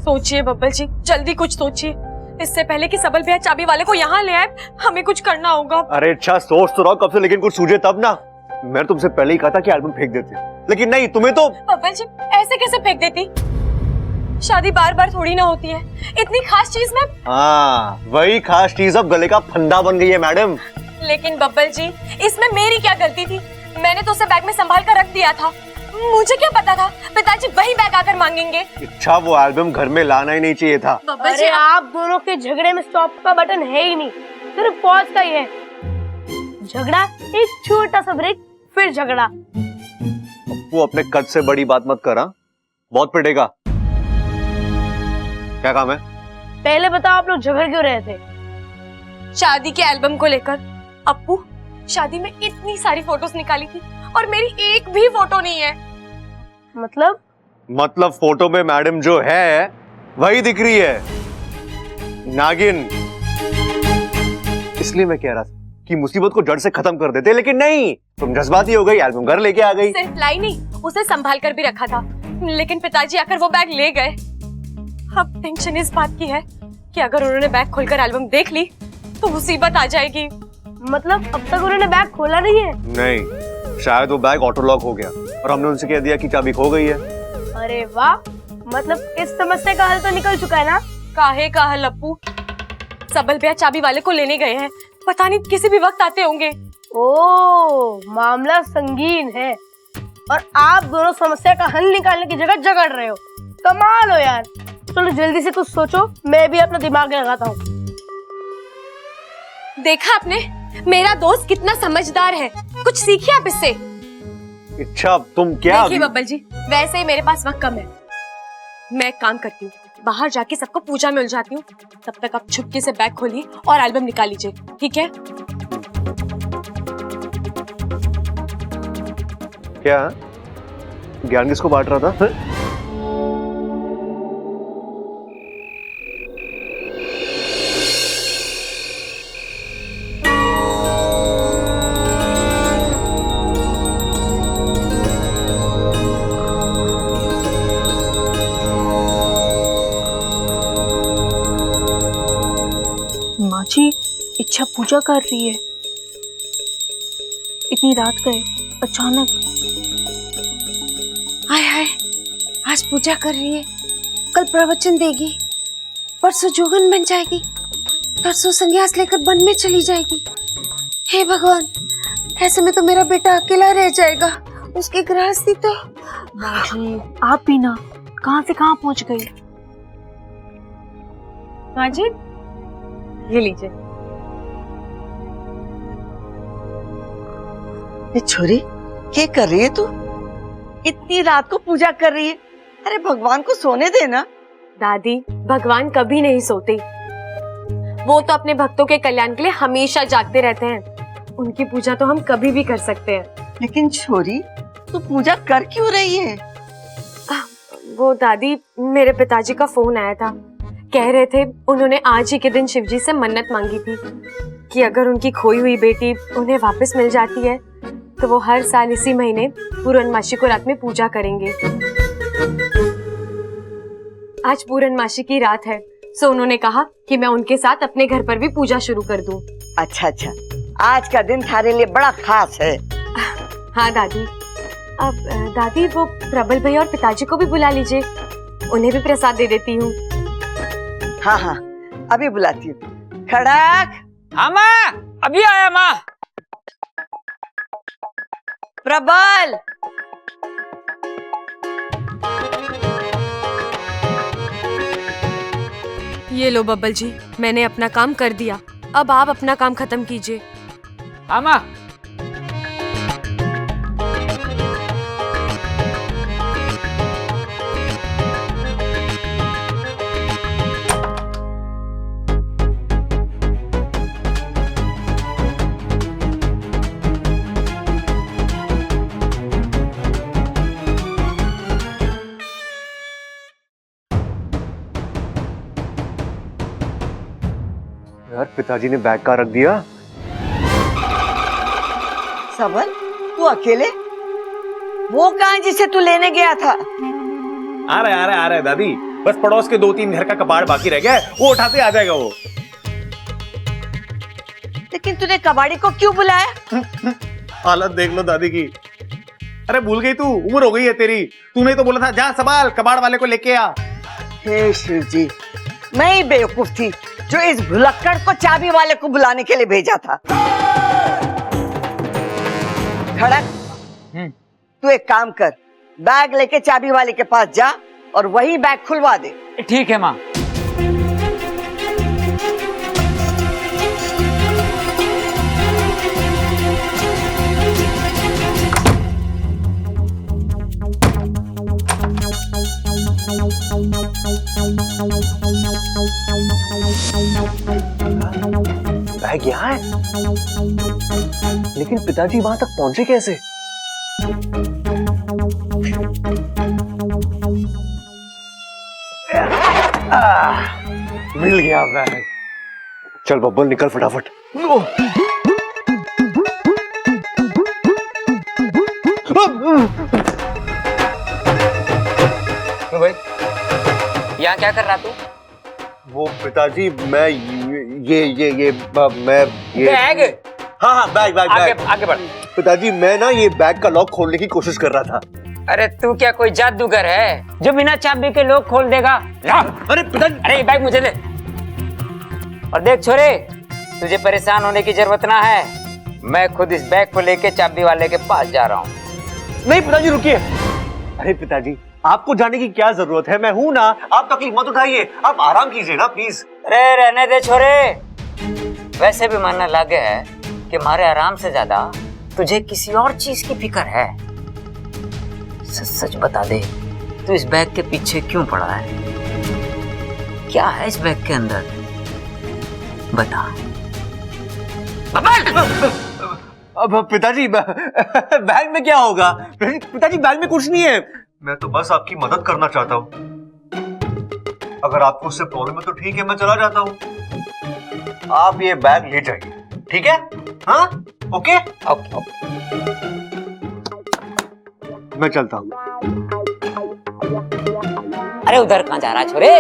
सोचिए बब्बल जी, जल्दी कुछ सोचिए, इससे पहले कि सबल भैया चाबी वाले को यहाँ ले आए। हमें कुछ करना होगा। अरे अच्छा सोच तो रहो कब से, लेकिन कुछ सूझे तब ना। मैं तुमसे पहले ही कहा था कि एल्बम फेंक देते, लेकिन नहीं, तुम्हें तो। बब्बल जी ऐसे कैसे फेंक देती? शादी बार बार थोड़ी ना होती है, इतनी खास चीज में। हाँ वही खास चीज अब गले का फंदा बन गई है मैडम। लेकिन बब्बल जी इसमें मेरी क्या गलती थी? मैंने तो उसे बैग में संभाल कर रख दिया था। मुझे क्या पता था पिताजी वही बैग आकर मांगेंगे। अच्छा वो एल्बम घर में लाना ही नहीं चाहिए था। अरे आप दोनों के झगड़े में स्टॉप का बटन है ही नहीं, सिर्फ पॉज का ही है। झगड़ा एक छोटा सा ब्रेक, फिर झगड़ा। वो अपने कद से बड़ी बात मत करा, बहुत पिटेगा। क्या काम है? पहले बताओ आप लोग झगड़ क्यों रहे थे? शादी के एल्बम को लेकर। अप्पू शादी में इतनी सारी फोटोज निकाली थी और मेरी एक भी फोटो नहीं है। मतलब फोटो में मैडम जो है वही दिख रही है, नागिन। इसलिए मैं कह रहा था कि मुसीबत को जड़ से खत्म कर देते, लेकिन नहीं, तुम जज्बाती हो गई, एल्बम घर लेके आ गई। सिर्फ लाई नहीं, उसे संभाल कर भी रखा था, लेकिन पिताजी आकर वो बैग ले गए। अब टेंशन इस बात की है कि अगर उन्होंने बैग खोलकर एल्बम देख ली तो मुसीबत आ जाएगी। मतलब अब तक उन्होंने बैग खोला नहीं है? नहीं, शायद वो बैग ऑटो लॉक हो गया और हमने उनसे कह दिया कि चाबी खो गई है। अरे वाह, मतलब इस समस्या का हल तो निकल चुका है ना? काहे का हल अप्पू? सबल भैया चाबी वाले को लेने गए हैं, पता नहीं किसी भी वक्त आते होंगे। ओह, मामला संगीन है और आप दोनों समस्या का हल निकालने की जगह झगड़ रहे हो। कमाल हो यार। चलो जल्दी से कुछ सोचो, मैं भी अपना दिमाग लगाता हूँ। देखा आपने, मेरा दोस्त कितना समझदार है, कुछ सीखिए आप इससे। अच्छा तुम क्या? देखिए बब्बल जी, वैसे ही मेरे पास वक्त कम है, मैं एक काम करती हूँ, बाहर जाके सबको पूजा में उलझाती हूँ। तब तक आप छुपके से बैग खोलिए और एल्बम निकाल लीजिए, ठीक है? क्या ज्ञान किसको बांट रहा था? माँ जी इच्छा पूजा कर रही है, इतनी रात गए अचानक। हाय हाय, आज पूजा कर रही है, कल प्रवचन देगी, परसों जोगन बन जाएगी, परसों संन्यास लेकर वन में चली जाएगी। हे भगवान, ऐसे में तो मेरा बेटा अकेला रह जाएगा, उसकी गृहस्थी तो। माँ जी आप भी ना कहाँ से कहाँ पहुँच गई। माँ जी ये लीजिए। ये छोरी क्या कर रही है तू? इतनी रात को पूजा कर रही है? अरे भगवान को सोने देना। दादी, भगवान कभी नहीं सोते, वो तो अपने भक्तों के कल्याण के लिए हमेशा जागते रहते हैं। उनकी पूजा तो हम कभी भी कर सकते हैं। लेकिन छोरी तू पूजा कर क्यों रही है? वो दादी, मेरे पिताजी का फोन आया था, कह रहे थे उन्होंने आज ही के दिन शिवजी से मन्नत मांगी थी कि अगर उनकी खोई हुई बेटी उन्हें वापस मिल जाती है तो वो हर साल इसी महीने पूर्णमासी को रात में पूजा करेंगे। आज पूर्णमासी की रात है, सो उन्होंने कहा कि मैं उनके साथ अपने घर पर भी पूजा शुरू कर दूं। अच्छा अच्छा, आज का दिन थारे लिए बड़ा खास है। हाँ दादी। अब दादी वो प्रबल भैया और पिताजी को भी बुला लीजिए, उन्हें भी प्रसाद दे देती हूँ। हाँ हाँ अभी बुलाती हूँ। खड़क। हाँ माँ, अभी आया माँ। प्रबल। ये लो बब्बल जी, मैंने अपना काम कर दिया, अब आप अपना काम खत्म कीजिए। हाँ माँ। यार पिताजी ने बैग कहाँ रख दिया? सबल तू अकेले? वो कहाँ जिसे तू लेने गया था? आ रहे दादी, बस पड़ोस के 2-3 घर का कबाड़ बाकी रह गया है, वो उठाते आ जाएगा वो। लेकिन तूने कबाड़ी को क्यों बुलाया? हालत देख लो दादी की। अरे भूल गई तू, उम्र हो गई है तेरी। तूने तो बोला था जा संभाल, कबाड़ वाले को लेके आ। हे शिव जी, मैं ही बेवकूफ थी जो इस भुलक्कड़ को चाबी वाले को बुलाने के लिए भेजा था। खड़क, तू एक काम कर, बैग लेके चाबी वाले के पास जा और वही बैग खुलवा दे। ठीक है माँ। बैग यहाँ है, लेकिन पिताजी वहां तक पहुंचे कैसे? मिल गया बैग। चल बब्बल निकल फटाफट। तो भाई यहाँ क्या कर रहा तू? वो पिताजी मैं मैं ये बैग। हाँ बैग बैग आगे बैग। आगे बढ़। पिताजी मैं ना ये बैग का लॉक खोलने की कोशिश कर रहा था। अरे तू क्या कोई जादूगर है जो बिना चाबी के लोग खोल देगा? ला। अरे पिताजी, अरे ये बैग मुझे दे। और देख छोरे, तुझे परेशान होने की जरूरत ना है, मैं खुद इस बैग को लेके चाबी वाले के पास जा रहा हूँ। नहीं पिताजी रुकिए। अरे पिताजी आपको जाने की क्या जरूरत है, मैं हूं ना, आप तकलीफ मत उठाइए, आप आराम कीजिए ना प्लीज। अरे रहने दे छोरे, वैसे भी मानने लगे है कि हमारे आराम से ज्यादा तुझे किसी और चीज की फिक्र है। सच सच बता दे, तू इस बैग के पीछे क्यों पड़ा है? क्या है इस बैग के अंदर? बता। अब पिताजी बैग में क्या होगा? पिताजी बैग में कुछ नहीं है, मैं तो बस आपकी मदद करना चाहता हूँ। अगर आपको उससे प्रॉब्लम है तो ठीक है, मैं चला जाता हूँ। आप ये बैग ले जाइए, ठीक है? हाँ ओके ओके ओके। मैं चलता हूँ। अरे उधर कहाँ जा रहा है छोरे?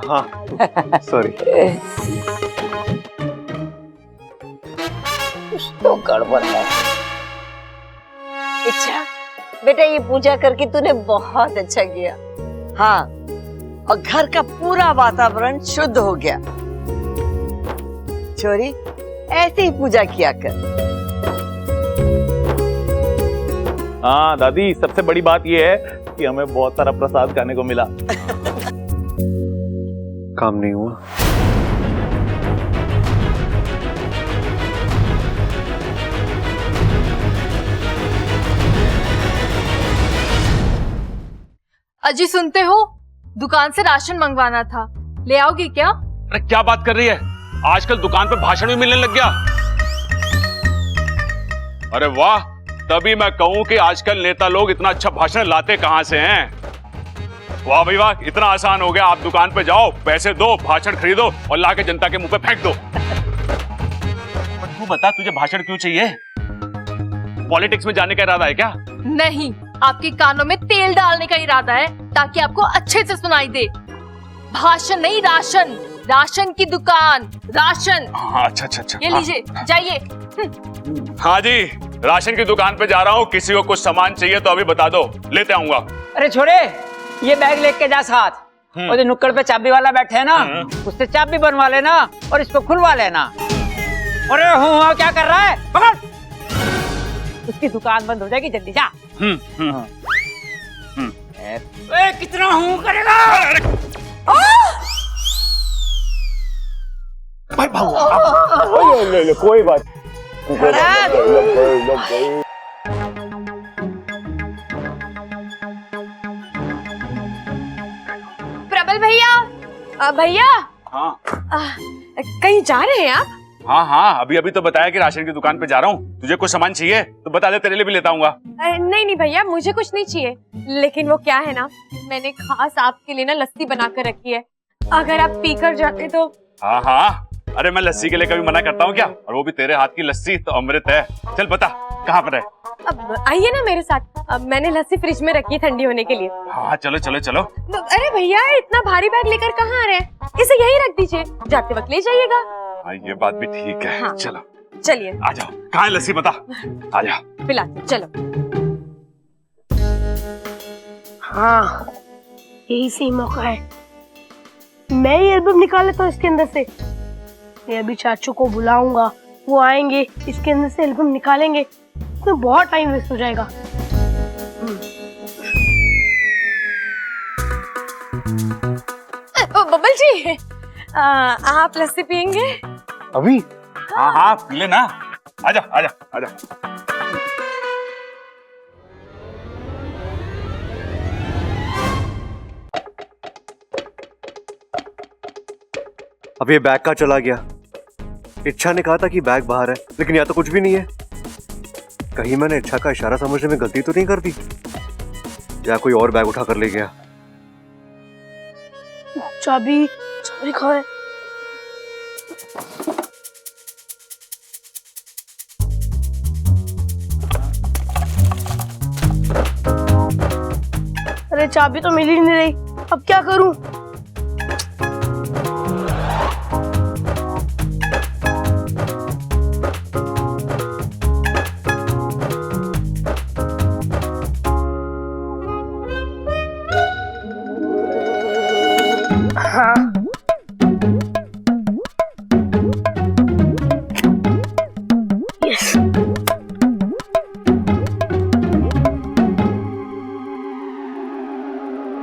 हाँ सॉरी। कुछ तो गड़बड़ है। अच्छा बेटा, ये पूजा करके तूने बहुत अच्छा किया। हाँ, और घर का पूरा वातावरण शुद्ध हो गया। छोरी, ऐसे ही पूजा किया कर। हाँ दादी, सबसे बड़ी बात ये है कि हमें बहुत सारा प्रसाद खाने को मिला। काम नहीं हुआ। अजी सुनते हो, दुकान से राशन मंगवाना था, ले आओगी क्या? अरे क्या बात कर रही है, आजकल दुकान पे भाषण भी मिलने लग गया। अरे वाह, तभी मैं कहूं कि आजकल नेता लोग इतना अच्छा भाषण लाते कहां से हैं। वाह भाई वाह, इतना आसान हो गया। आप दुकान पे जाओ, पैसे दो, भाषण खरीदो और लाके जनता के मुंह पे फेंक दो। पर तू बता, तुझे भाषण क्यों चाहिए? पॉलिटिक्स में जाने का इरादा है क्या? नहीं, आपके कानों में तेल डालने का इरादा है ताकि आपको अच्छे से सुनाई दे। भाषण नहीं, राशन, राशन की दुकान, राशन। हाँ अच्छा अच्छा अच्छा। ये लीजिए, जाइए। हाँ जी, राशन की दुकान पे जा रहा हूँ। किसी को कुछ सामान चाहिए तो अभी बता दो, लेते आऊंगा। अरे छोरे, ये बैग लेके जा साथ, और जो नुक्कड़ पे चाबी वाला बैठे है ना, उससे चाबी बनवा लेना और इसको खुलवा लेना। अरे हूँ क्या कर रहा है? पकड़, उसकी दुकान बंद हो जाएगी, जल्दी जा। ए, कितना हूँ करेगा? भाई भागो। ले कोई बात। प्रबल भैया, भैया हाँ कहीं जा रहे हैं आप? हाँ हाँ, अभी अभी तो बताया कि राशन की दुकान पे जा रहा हूँ। तुझे कुछ सामान चाहिए तो बता दे, तेरे लिए भी लेता आऊंगा। नहीं नहीं भैया, मुझे कुछ नहीं चाहिए, लेकिन वो क्या है ना, मैंने खास आपके लिए ना लस्सी बना कर रखी है, अगर आप पीकर जाते तो। हाँ हाँ, अरे मैं लस्सी के लिए कभी मना करता हूँ क्या? और वो भी तेरे हाथ की लस्सी तो अमृत है। चल बता, कहाँ पर है? अब आइए ना मेरे साथ। अब मैंने लस्सी फ्रिज में रखी है ठंडी होने के लिए। हाँ चलो चलो चलो। अरे भैया इतना भारी बैग लेकर कहाँ आ रहे हैं? इसे यहीं रख दीजिए, जाते वक्त ले जाइएगा। हाँ ये बात भी ठीक है। हाँ। चलो चलिए आ जाओ। कहाँ है लस्सी बता? आ जा। पिलाते, चलो। हाँ, यही सही मौका है। मैं ही एल्बम निकाल लेता हूँ इसके अंदर से। मैं अभी चाचू को बुलाऊंगा, वो आएंगे, इसके अंदर से एल्बम निकालेंगे, इसमें बहुत टाइम वेस्ट हो जाएगा। बबल जी, आप लस्सी पियेंगे? अभी हाँ हाँ पी लेना। आजा आजा आजा। अब ये बैग का चला गया। इच्छा ने कहा था कि बैग बाहर है, लेकिन यहाँ तो कुछ भी नहीं है। कहीं मैंने इच्छा का इशारा समझने में गलती तो नहीं कर दी, या कोई और बैग उठा कर ले गया? चाबी चाबी कहाँ है? अरे चाबी तो मिल ही नहीं रही, अब क्या करूं? हाँ, यस।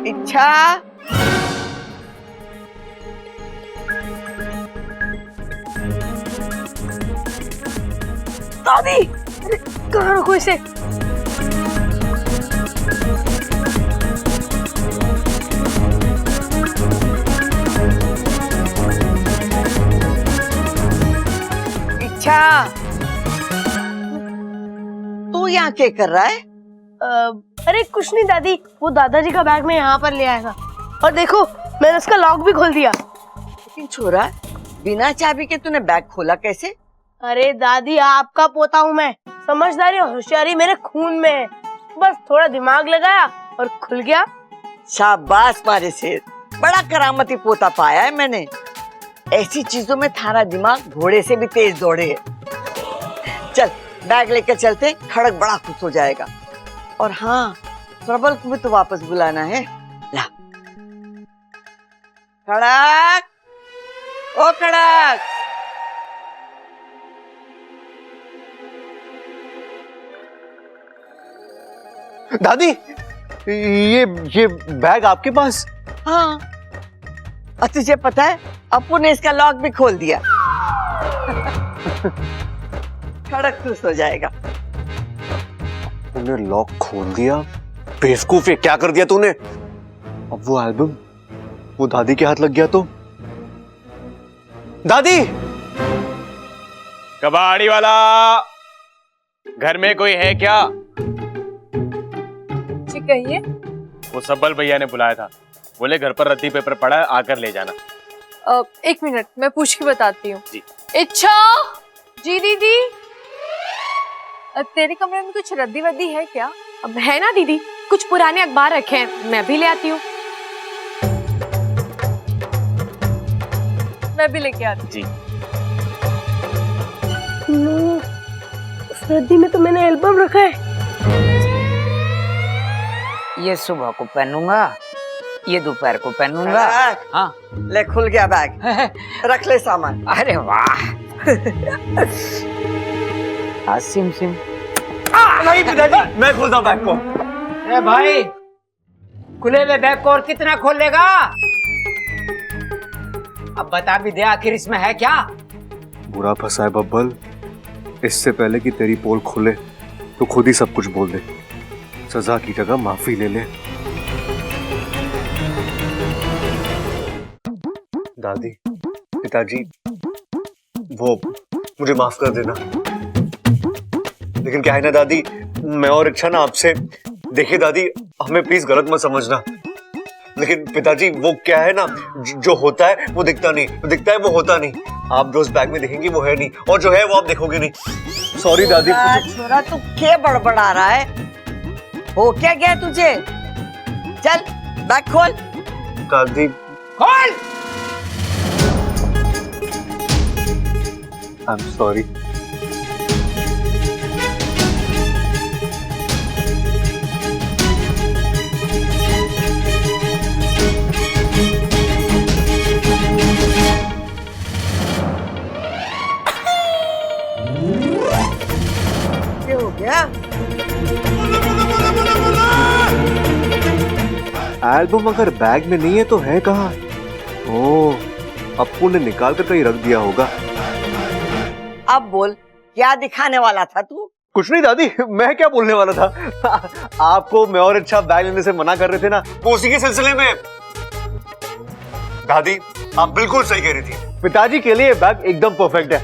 इच्छा, दादी, अरे कहाँ रखो इसे? इच्छा, तू यहाँ क्या कर रहा है? अरे कुछ नहीं दादी, वो दादाजी का बैग मैं यहाँ पर ले आया था, और देखो मैंने उसका लॉक भी खोल दिया। लेकिन छोरा, बिना चाबी के तूने बैग खोला कैसे? अरे दादी, आपका पोता हूँ मैं, समझदारी और होशियारी मेरे खून में है। बस थोड़ा दिमाग लगाया और खुल गया। शाबाश मारे शेर, बड़ा करामती पोता पाया है मैंने। ऐसी चीजों में थारा दिमाग घोड़े से भी तेज दौड़े है। चल बैग लेकर चलते, खड़क बड़ा खुश हो जाएगा। और हाँ, प्रबल को भी तो वापस बुलाना है। ला खड़क, ओ खड़क, दादी, ये बैग आपके पास? हाँ, और तुझे पता है अपू ने इसका लॉक भी खोल दिया। खड़क खुश हो जाएगा। तूने लॉक खोल दिया? बेवकूफ है, क्या कर दिया तूने? अब वो एल्बम वो दादी के हाथ लग गया तो? दादी! कबाड़ी वाला, घर में कोई है क्या? जी कहिए। वो सब्बल भैया ने बुलाया था, बोले घर पर रद्दी पेपर पड़ा है, आकर ले जाना। एक मिनट, मैं पूछ के बताती हूँ। जी। इच्छा जी दीदी, तेरे कमरे में कुछ रद्दी वद्दी है क्या? अब है ना दीदी, कुछ पुराने अखबार रखे हैं, मैं भी ले आती हूँ। मैं भी लेके आती जी। उस रद्दी में तो मैंने एल्बम रखा है। ये सुबह को पहनूंगा, ये दोपहर को पहनूंगा। खड़क, हाँ ले खुल गया बैग, रख ले सामान। अरे वाह। हाँ सिम सिम। नहीं पिताजी, मैं खोलता हूँ बैग को। अरे भाई, खुले हुए बैग को और कितना खोल लेगा? अब बता भी दे, आखिर इसमें है क्या? बुरा फंसा है बब्बल, इससे पहले कि तेरी पोल खुले तो खुद ही सब कुछ बोल दे। सजा की जगह माफी ले ले। दादी, पिताजी, वो मुझे माफ कर देना। लेकिन क्या है ना दादी, मैं और इच्छा ना आपसे, देखिए दादी, हमें प्लीज गलत मत समझना, लेकिन पिताजी वो क्या है ना, जो होता है वो दिखता नहीं, दिखता है वो होता नहीं। आप जो उस बैग में देखेंगे वो है नहीं, और जो है वो आप देखोगे नहीं। सॉरी दादी। छोरा तू क्या बड़बड़ा रहा है? हो क्या गया तुझे? चल बैग खोल। दादी खोल। I am sorry. क्या हो गया? एल्बम अगर बैग में नहीं है तो है कहाँ? ओह, अप्पू ने निकाल कर कहीं रख दिया होगा। अब बोल, क्या दिखाने वाला था तू? कुछ नहीं दादी, मैं क्या बोलने वाला था। आपको मैं और अच्छा बैग लेने से मना कर रहे थे ना, वो उसी के सिलसिले में। दादी आप बिल्कुल सही कह रही थी, पिताजी के लिए बैग एकदम परफेक्ट है।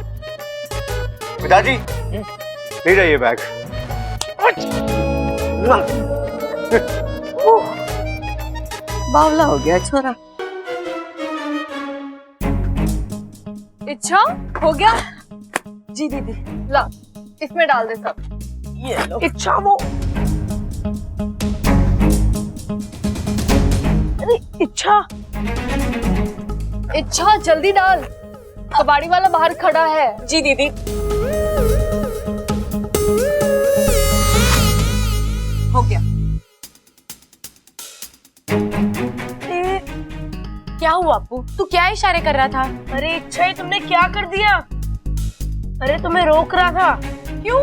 पिताजी ले जाइए बैग। बावला हो गया छोरा। इच्छा हो गया? जी दीदी। ला इसमें डाल दे सब। ये लो। इच्छा वो। अरे इच्छा। इच्छा जल्दी डाल, कबाड़ी वाला बाहर खड़ा है। जी दीदी। हो गया। क्या हुआ अप्पू? तू क्या इशारे कर रहा था? अरे इच्छा ही तुमने क्या कर दिया? अरे तुम्हें रोक रहा था। क्यों?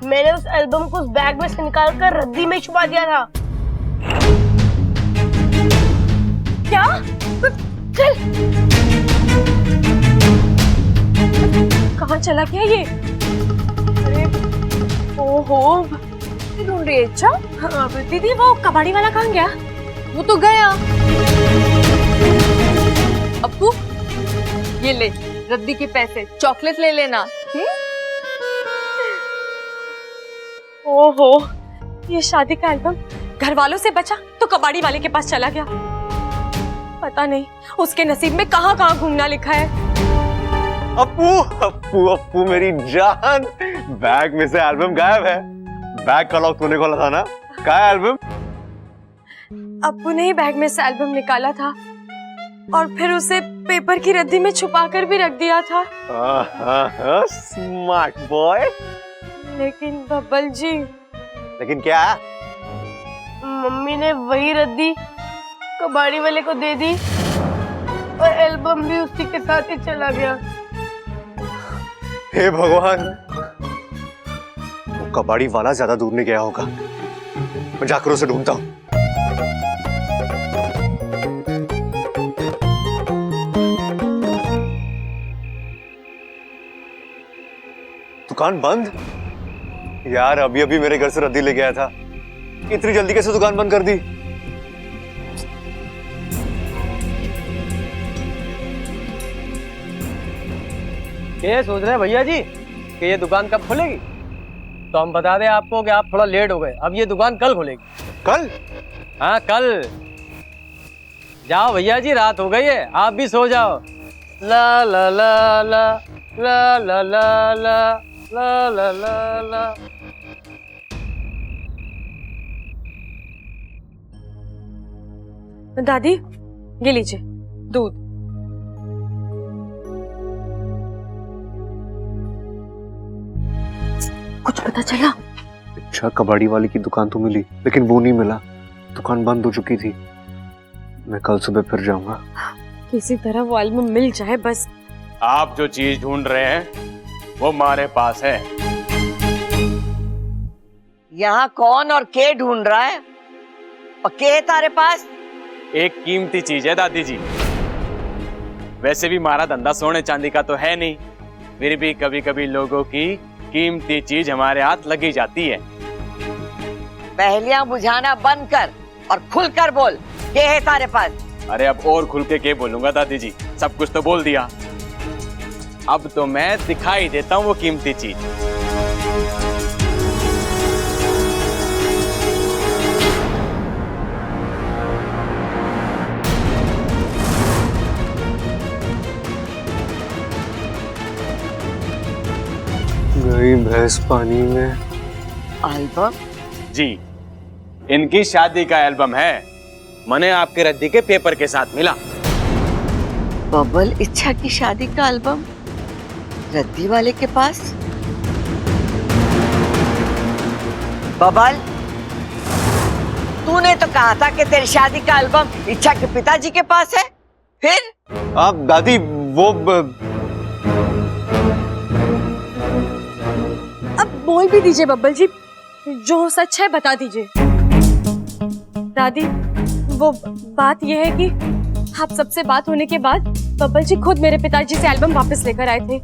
मैंने उस एल्बम को उस बैग में से निकाल कर रद्दी में छुपा दिया था। क्या? चल। कहाँ चला गया ये? अरे ओहो, ढूंढ रही है इच्छा? हाँ, दीदी वो कबाड़ी वाला कहाँ गया? वो तो गया। अप्पू ये ले रद्दी के पैसे, चॉकलेट ले लेना। ओहो, ये शादी का एल्बम घर वालों से बचा तो कबाड़ी वाले के पास चला गया। पता नहीं उसके नसीब में कहाँ कहाँ घूमना लिखा है। अप्पू अप्पू अप्पू मेरी जान, बैग में से एल्बम गायब है। बैग का लॉक तूने खोला था ना? कहाँ है एल्बम? अप्पू ने ही बैग में से एल्बम निकाला था और फिर उसे पेपर की रद्दी में छुपा कर भी रख दिया था। Smart boy. लेकिन बब्बल जी, लेकिन क्या? मम्मी ने वही रद्दी कबाड़ी वाले को दे दी और एल्बम भी उसी के साथ ही चला गया। हे भगवान, वो कबाड़ी वाला ज्यादा दूर नहीं गया होगा। मैं जाकर उसे ढूंढता हूँ। दुकान बंद? यार अभी अभी मेरे घर से रद्दी ले गया था, इतनी जल्दी कैसे दुकान बंद कर दी? ये सोच रहे हैं भैया जी कि ये दुकान कब खुलेगी? तो हम बता दें आपको कि आप थोड़ा लेट हो गए, अब ये दुकान कल खुलेगी। कल? हाँ कल। जाओ भैया जी, रात हो गई है, आप भी सो जाओ। ला ला ला ला ला ला ला ला ला ला ला ला। दादी ये लीजिए दूध। कुछ पता चला? अच्छा, कबाड़ी वाले की दुकान तो मिली लेकिन वो नहीं मिला, दुकान बंद हो चुकी थी। मैं कल सुबह फिर जाऊंगा। किसी तरह वो एल्बम मिल जाए बस। आप जो चीज ढूंढ रहे हैं वो हमारे पास है। यहाँ कौन और के ढूंढ रहा है? और के तारे पास? एक कीमती चीज है दादी जी। वैसे भी हमारा धंधा सोने चांदी का तो है नहीं, फिर भी कभी कभी लोगों की कीमती चीज हमारे हाथ लगी जाती है। पहेलियां बुझाना बंद कर और खुलकर बोल, के है तारे पास? अरे अब और खुल के बोलूंगा दादी जी, सब कुछ तो बोल दिया। अब तो मैं दिखाई देता हूँ वो कीमती चीज। गई भैंस पानी में। एल्बम? जी, इनकी शादी का एल्बम है। मैंने आपके रद्दी के पेपर के साथ मिला। बबल इच्छा की शादी का एल्बम रद्दी वाले के पास? बबल, तूने तो कहा था कि तेरी शादी का एल्बम इच्छा के पिताजी के पास है। फिर? आप दादी वो अब बोल भी दीजिए बब्बल जी, जो सच है बता दीजिए। दादी, वो बात यह है कि आप सबसे बात होने के बाद बब्बल जी खुद मेरे पिताजी से एल्बम वापस लेकर आए थे।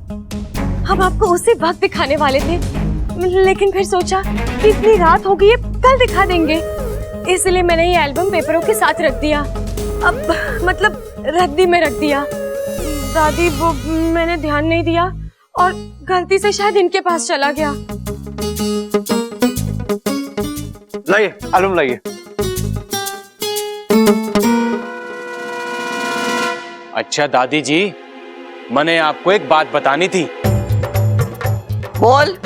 हम आपको उसी वक्त दिखाने वाले थे, लेकिन फिर सोचा कि इतनी रात हो गई है, कल दिखा देंगे, इसलिए मैंने ये एल्बम पेपरों के साथ रख दिया। अब मतलब रद्दी में रख दिया। दादी, वो मैंने ध्यान नहीं दिया और गलती से शायद इनके पास चला गया। लाइए एल्बम लाइए। अच्छा दादी जी, मैंने आपको एक बात बतानी थी। बोल।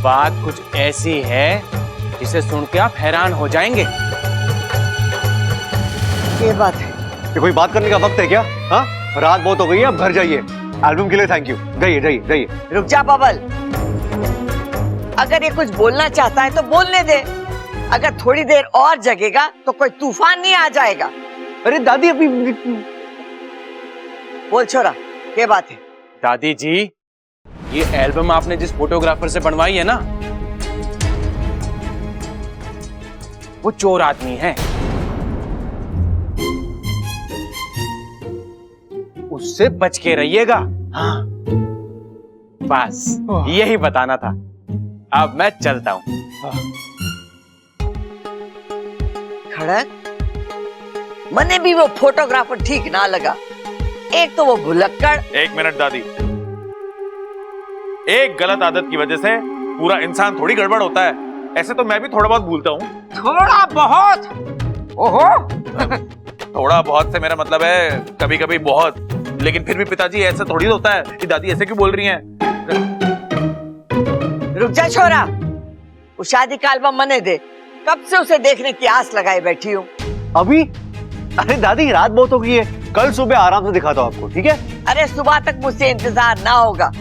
बात कुछ ऐसी है जिसे सुन के आप हैरान हो जाएंगे। ये बात है? ये कोई बात करने का वक्त है क्या? हाँ, रात बहुत हो गई है, अब घर जाइए। एल्बम के लिए थैंक यू। जाइए जाइए जाइए। रुक जा बबल, अगर ये कुछ बोलना चाहता है तो बोलने दे। अगर थोड़ी देर और जगेगा तो कोई तूफान नहीं आ जाएगा। अरे दादी अभी बोल छोरा, क्या बात है? दादी जी, ये एल्बम आपने जिस फोटोग्राफर से बनवाई है ना, वो चोर आदमी है। उससे बच के रहिएगा। हाँ, बस यही बताना था। अब मैं चलता हूं। खड़क, मने भी वो फोटोग्राफर ठीक ना लगा। एक तो वो भुलक्कड़। एक मिनट दादी, एक गलत आदत की वजह से पूरा इंसान थोड़ी गड़बड़ होता है। ऐसे तो मैं भी थोड़ा बहुत भूलता हूँ। थोड़ा बहुत? ओहो। थोड़ा बहुत से मेरा मतलब है कभी कभी बहुत। लेकिन फिर भी पिताजी ऐसा थोड़ी होता है कि दादी ऐसे क्यों बोल रही हैं? रुक जा छोरा, वो शादी का एल्बम मने दे। कब से उसे देखने की आस लगाए बैठी हूँ। अभी? अरे दादी रात बहुत हो गई है, कल सुबह आराम से दिखाता हूँ आपको, ठीक है? अरे सुबह तक मुझसे इंतजार ना होगा।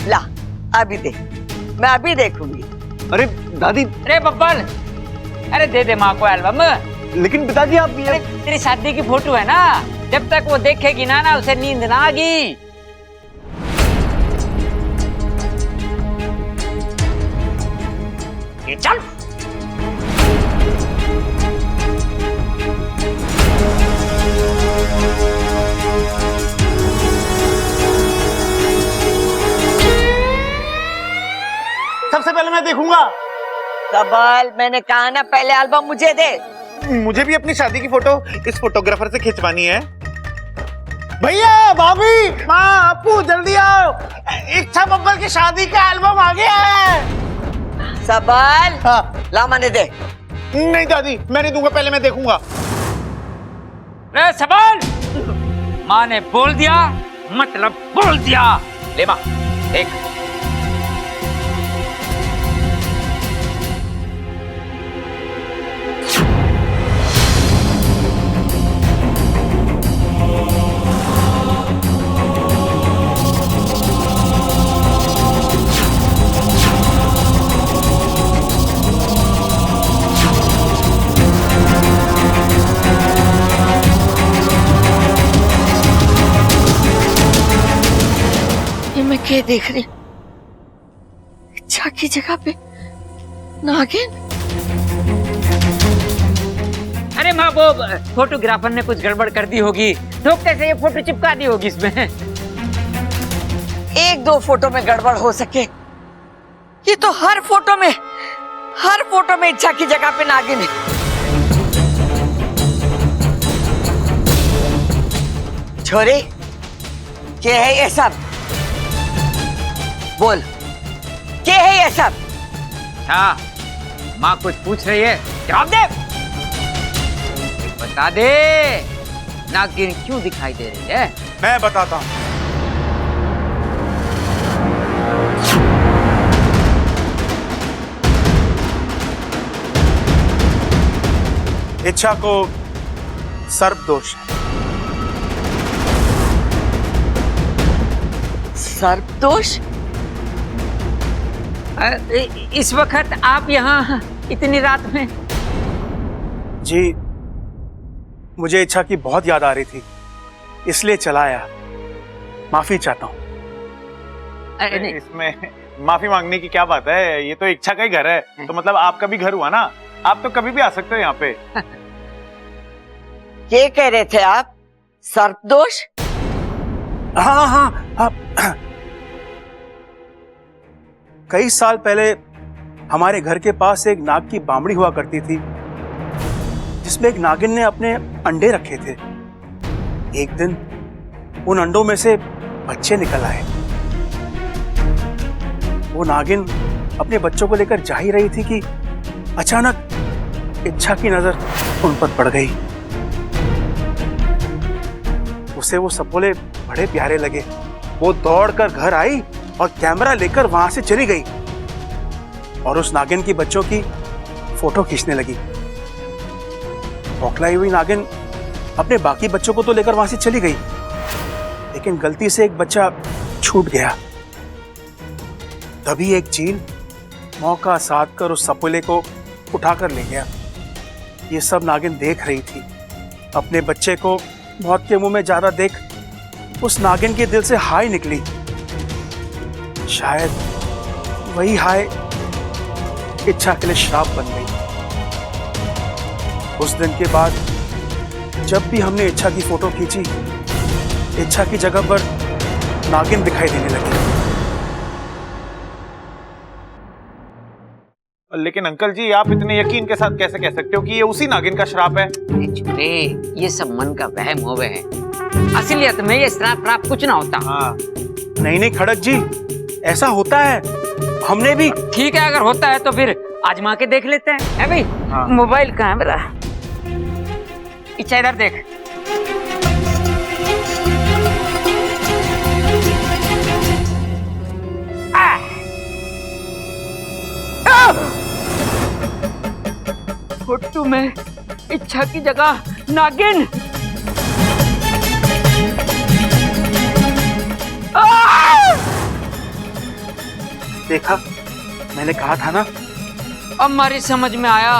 ला अभी दे, मैं अभी देखूंगी। अरे दादी। अरे बब्बल, अरे दे दे माँ को एल्बम। लेकिन पिताजी आप अरे तेरी शादी की फोटो है ना, जब तक वो देखेगी ना उसे नींद ना आएगी। ये चल। सबसे पहले मैं देखूंगा। सबल, मैंने कहा ना पहले एल्बम मुझे दे। मुझे भी अपनी शादी की फोटो इस फोटोग्राफर से खिंचवानी है। भैया, भाभी, माँ, अपू, जल्दी आओ, इच्छा बब्बल की शादी का एल्बम आ गया है। सबल, हाँ। ला मने दे। नहीं दादी, मैं नहीं दूंगा, पहले मैं देखूंगा। रे सबल, माँ ने बोल दिया मतलब बोल दिया। ले माँ, देख। मैं क्या देख रही? इच्छा की जगह पे नागिन। अरे माँ, वो फोटोग्राफर ने कुछ गड़बड़ कर दी होगी, धोखे से ये फोटो चिपका दी होगी इसमें। एक दो फोटो में गड़बड़ हो सके, ये तो हर फोटो में इच्छा की जगह पे नागिन है। छोरी, क्या है ये सब? बोल, क्या है ये सब? हाँ, माँ कुछ पूछ रही है, जवाब दे। बता दे, नागिन क्यों दिखाई दे रही है? मैं बताता हूँ। इच्छा को सर्पदोष है। सर्पदोष? इस वक्त आप यहाँ इतनी रात में? जी, मुझे इच्छा की बहुत याद आ रही थी, इसलिए चला आया। माफी चाहता हूँ। अरे नहीं, इसमें माफी मांगने की क्या बात है, ये तो इच्छा का ही घर है, तो मतलब आपका भी घर हुआ ना, आप तो कभी भी आ सकते हो यहाँ पे। क्या कह रहे थे आप? सर्पदोष? हाँ हाँ हाँ। कई साल पहले हमारे घर के पास एक नाग की बामड़ी हुआ करती थी, जिसमें एक नागिन ने अपने अंडे रखे थे। एक दिन उन अंडों में से बच्चे निकल आए। वो नागिन अपने बच्चों को लेकर जा ही रही थी कि अचानक इच्छा की नजर उन पर पड़ गई। उसे वो सपोले बड़े प्यारे लगे। वो दौड़कर घर आई और कैमरा लेकर वहां से चली गई और उस नागिन की बच्चों की फोटो खींचने लगी। बौखलाई हुई नागिन अपने बाकी बच्चों को तो लेकर वहां से चली गई, लेकिन गलती से एक बच्चा छूट गया। तभी एक चील मौका साध कर उस सपोले को उठाकर ले गया। ये सब नागिन देख रही थी। अपने बच्चे को मौत के मुंह में ज्यादा देख उस नागिन के दिल से हाय निकली। शायद वही हाय इच्छा के लिए श्राप बन गई। उस दिन के बाद जब भी हमने इच्छा की फोटो खींची, इच्छा की जगह पर नागिन दिखाई देने लगी। लेकिन अंकल जी, आप इतने यकीन के साथ कैसे कह सकते हो कि ये उसी नागिन का श्राप है? अरे ये सब मन का वहम हो गए हैं। असलियत में ये श्राप प्राप कुछ ना होता। हाँ, नहीं खड़क जी, ऐसा होता है। हमने भी। ठीक है, अगर होता है तो फिर आजमा के देख लेते हैं। है भाई? हाँ। मोबाइल कहाँ है मेरा? इच्छा इधर देख। फोटो में इच्छा की जगह नागिन। देखा, मैंने कहा था ना। अब हमारी समझ में आया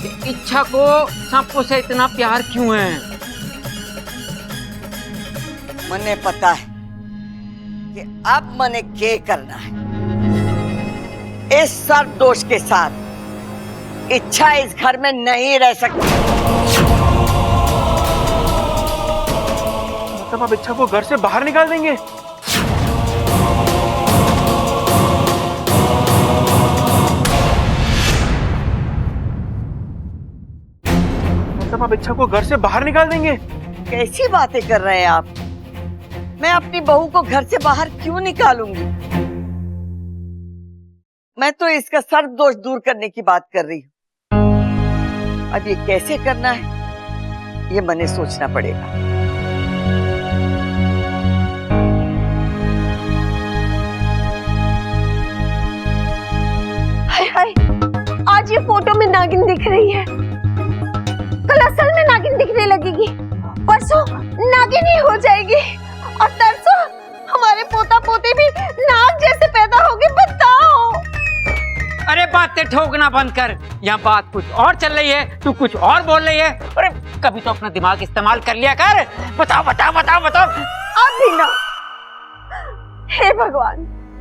कि इच्छा को सांपों से इतना प्यार क्यों है। मने पता है कि अब मने क्या करना है। इस सर्पदोष के साथ इच्छा इस घर में नहीं रह सकती। मतलब आप इच्छा को घर से बाहर निकाल देंगे? मतलब आप इच्छा को घर से बाहर निकाल देंगे? कैसी बातें कर रहे हैं आप? मैं अपनी बहू को घर से बाहर क्यों निकालूंगी? मैं तो इसका सर्पदोष दूर करने की बात कर रही हूँ। अब ये कैसे करना है, ये मने सोचना पड़ेगा। हाय हाय, आज ये फोटो में नागिन दिख रही है, कल असल में नागिन दिखने लगेगी, परसों नागिन ही हो जाएगी और तरसों हमारे पोता पोते भी नाग जैसे पैदा होंगे। बताओ। अरे बातें ठोकना बंद कर। यहाँ बात कुछ और चल रही है, तू कुछ और बोल रही है। अरे कभी तो अपना दिमाग इस्तेमाल कर लिया कर। बताओ बताओ बताओ बताओ। अब भी ना। हे भगवान,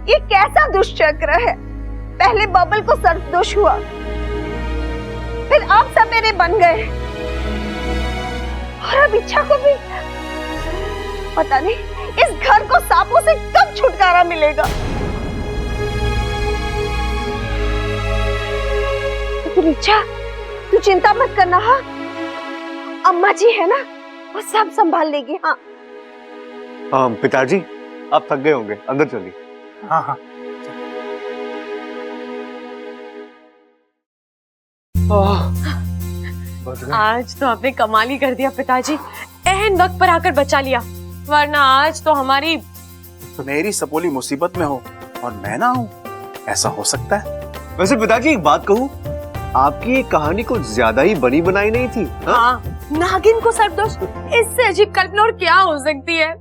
ये कैसा दुष्चक्र है। पहले बबल को सर्पदोष हुआ, फिर आप सब मेरे बन गए और अब इच्छा को भी। पता नहीं इस घर को सांपों से कब छुटकारा मिलेगा। लेकिन इच्छा, तू चिंता मत करना। हाँ, अम्मा जी है ना, वो सब संभाल लेगी। हाँ पिताजी, आप थक गए होंगे, अंदर चलिए। हाँ हाँ। आज तो आपने कमाल ही कर दिया पिताजी, एहन वक्त पर आकर बचा लिया, वरना आज तो हमारी। मेरी सपोली मुसीबत में हो और मैं ना हूं, ऐसा हो सकता है? वैसे पिताजी, एक बात कहूं, आपकी ये कहानी कुछ ज्यादा ही बनी बनाई नहीं थी? हाँ? हाँ, नागिन को सर्पदोष, इससे अजीब कल्पना और क्या हो सकती है?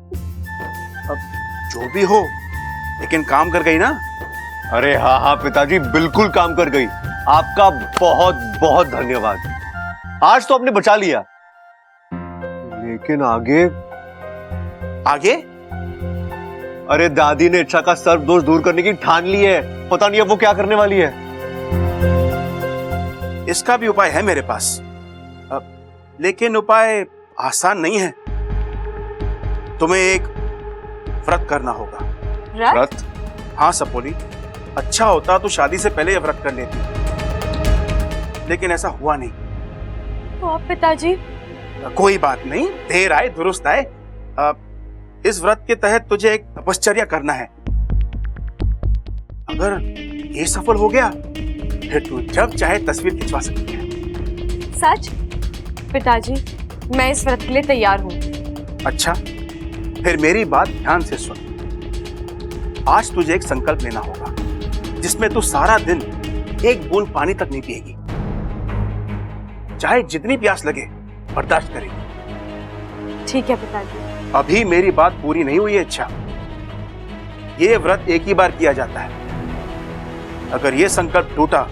जो भी हो, लेकिन काम कर गई ना? अरे हाँ हाँ पिताजी, बिल्कुल काम कर गई। आपका बहुत बहुत धन्यवाद। आज तो आपने बचा लिया, लेकिन आगे? आगे? अरे दादी ने इच्छा का सर्प दोष दूर करने की ठान ली है। पता नहीं अब वो क्या करने वाली है। इसका भी उपाय है मेरे पास, लेकिन उपाय आसान नहीं है। तुम्हें एक व्रत करना होगा। व्रत? हाँ सपोली, अच्छा होता तो शादी से पहले ये व्रत कर लेती, लेकिन ऐसा हुआ नहीं। तो आप पिताजी? कोई बात नहीं, देर आए दुरुस्त आए। इस व्रत के तहत तुझे एक तपश्चर्या करना है। अगर ये सफल हो गया फिर तू जब चाहे तस्वीर खिंचवा सकती है। सच? पिताजी, मैं इस व्रत के लिए तैयार हूँ। अच्छा, फिर मेरी बात ध्यान से सुन। आज तुझे एक संकल्प लेना होगा जिसमें तू सारा दिन एक बूंद पानी तक नहीं पिएगी। चाहे जितनी प्यास लगे बर्दाश्त करेगी। ठीक है पिताजी। अभी मेरी बात पूरी नहीं हुई है इच्छा। ये व्रत एक ही बार किया जाता है। अगर ये संकल्प टूटा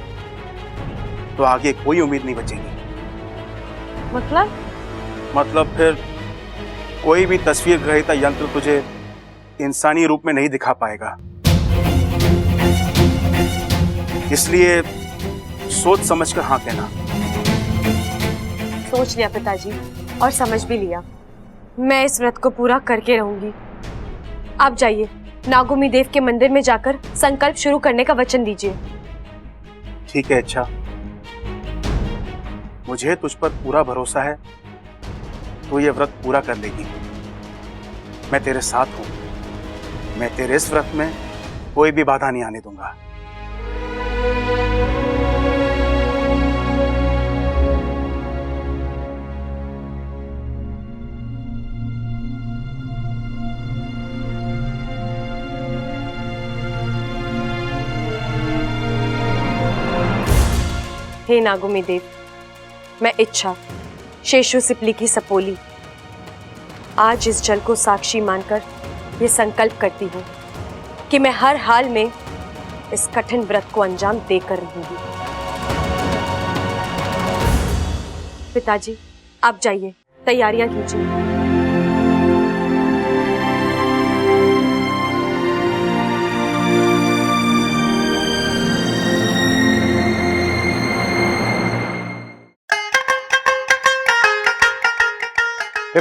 तो आगे कोई उम्मीद नहीं बचेगी। मतलब फिर कोई भी तस्वीर ग्रहीता यंत्र तुझे इंसानी रूप में नहीं दिखा पाएगा। इसलिए सोच समझकर हाँ कहना। सोच लिया पिताजी, और समझ भी लिया। मैं इस व्रत को पूरा करके रहूंगी। आप जाइए, नागोमी देव के मंदिर में जाकर संकल्प शुरू करने का वचन दीजिए। ठीक है अच्छा, मुझे तुझ पर पूरा भरोसा है। तू ये व्रत पूरा कर लेगी। मैं तेरे साथ हूं। मैं तेरे इस व्रत में कोई भी बाधा नहीं आने दूंगा। हे नागोमी देव, मैं इच्छा शेषु सिपली की सपोली आज इस जल को साक्षी मानकर ये संकल्प करती हूँ कि मैं हर हाल में इस कठिन व्रत को अंजाम देकर रहूंगी। पिताजी, आप जाइए, तैयारियां कीजिए।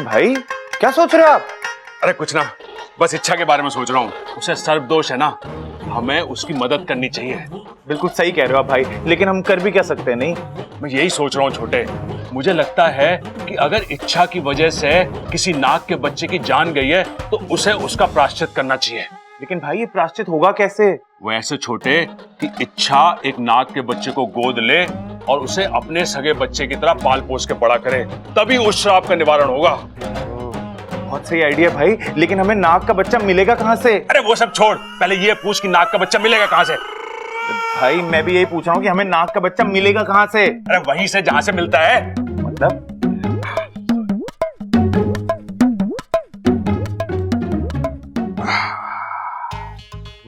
भाई क्या सोच रहे हो आप? अरे कुछ ना, बस इच्छा के बारे में सोच रहा हूँ। उसे सर्प दोष है ना, हमें उसकी मदद करनी चाहिए। बिल्कुल सही कह रहे हो आप भाई, लेकिन हम कर भी क्या सकते हैं? नहीं, मैं यही सोच रहा हूँ छोटे। मुझे लगता है कि अगर इच्छा की वजह से किसी नाग के बच्चे की जान गई है तो उसे उसका प्रायश्चित करना चाहिए। लेकिन भाई ये प्रायश्चित होगा कैसे? वैसे छोटे कि इच्छा एक नाग के बच्चे को गोद ले और उसे अपने सगे बच्चे की तरह पाल पोस के बड़ा करे, तभी उस श्राप का निवारण होगा। बहुत सही आइडिया भाई, लेकिन हमें नाग का बच्चा मिलेगा कहाँ से? अरे वो सब छोड़, पहले ये पूछ कि नाग का बच्चा मिलेगा कहाँ से। भाई मैं भी यही पूछ रहा हूँ कि हमें नाग का बच्चा मिलेगा कहाँ से? अरे वहीं से जहाँ से मिलता है। मतलब?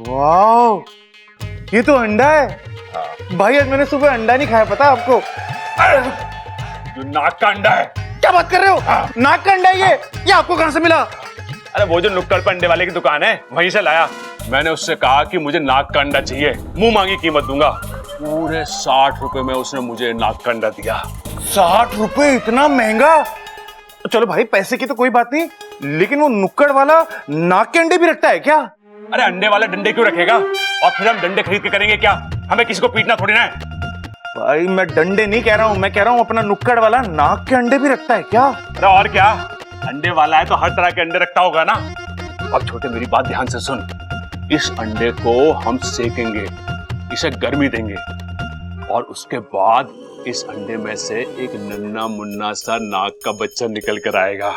वाह, ये तो अंडा है। भाई आज मैंने सुबह अंडा नहीं खाया, पता आपको? जो नाग का अंडा है। क्या बात कर रहे हो? नाग का अंडा है ये आपको कहां से मिला? अरे वो जो नुक्कड़ पर अंडे वाले की दुकान है, वहीं से लाया। मैंने उससे कहा कि मुझे नाग का अंडा चाहिए, मुंह मांगी कीमत दूंगा। पूरे 60 रुपए में उसने मुझे नाग का अंडा दिया। 60 रुपए? इतना महंगा? चलो भाई पैसे की तो कोई बात नहीं, लेकिन वो नुक्कड़ वाला नाग के अंडे भी रखता है क्या? अरे अंडे वाला डंडे क्यों रखेगा? और फिर हम डंडे खरीद के करेंगे क्या? हमें किसी को पीटना थोड़ी ना है। भाई मैं डंडे नहीं कह रहा हूँ, मैं कह रहा हूँ अपना नुक्कड़ वाला नाग के अंडे भी रखता है क्या? अरे और क्या, अंडे वाला है तो हर तरह के अंडे रखता होगा ना। अब छोटे मेरी बात ध्यान से सुन, इस अंडे को हम सेकेंगे, इसे गर्मी देंगे और उसके बाद इस अंडे में से एक नन्ना मुन्ना सा नाग का बच्चा निकल कर आएगा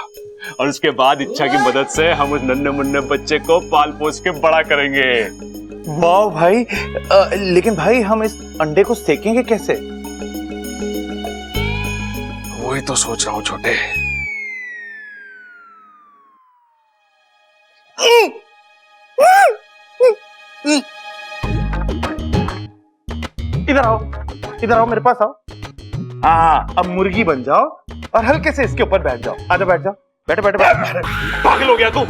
और उसके बाद इच्छा की मदद से हम उस नन्हे मुन्ने बच्चे को पाल पोस के बड़ा करेंगे। वाह भाई, लेकिन भाई हम इस अंडे को सेकेंगे कैसे? तो सोच रहा हूँ छोटे। इधर आओ मेरे पास आओ। हाँ, अब मुर्गी बन जाओ और हल्के से इसके ऊपर बैठ जाओ। आजा, बैठ जाओ। बैठो बैठो बैठो। पागल हो गया तू?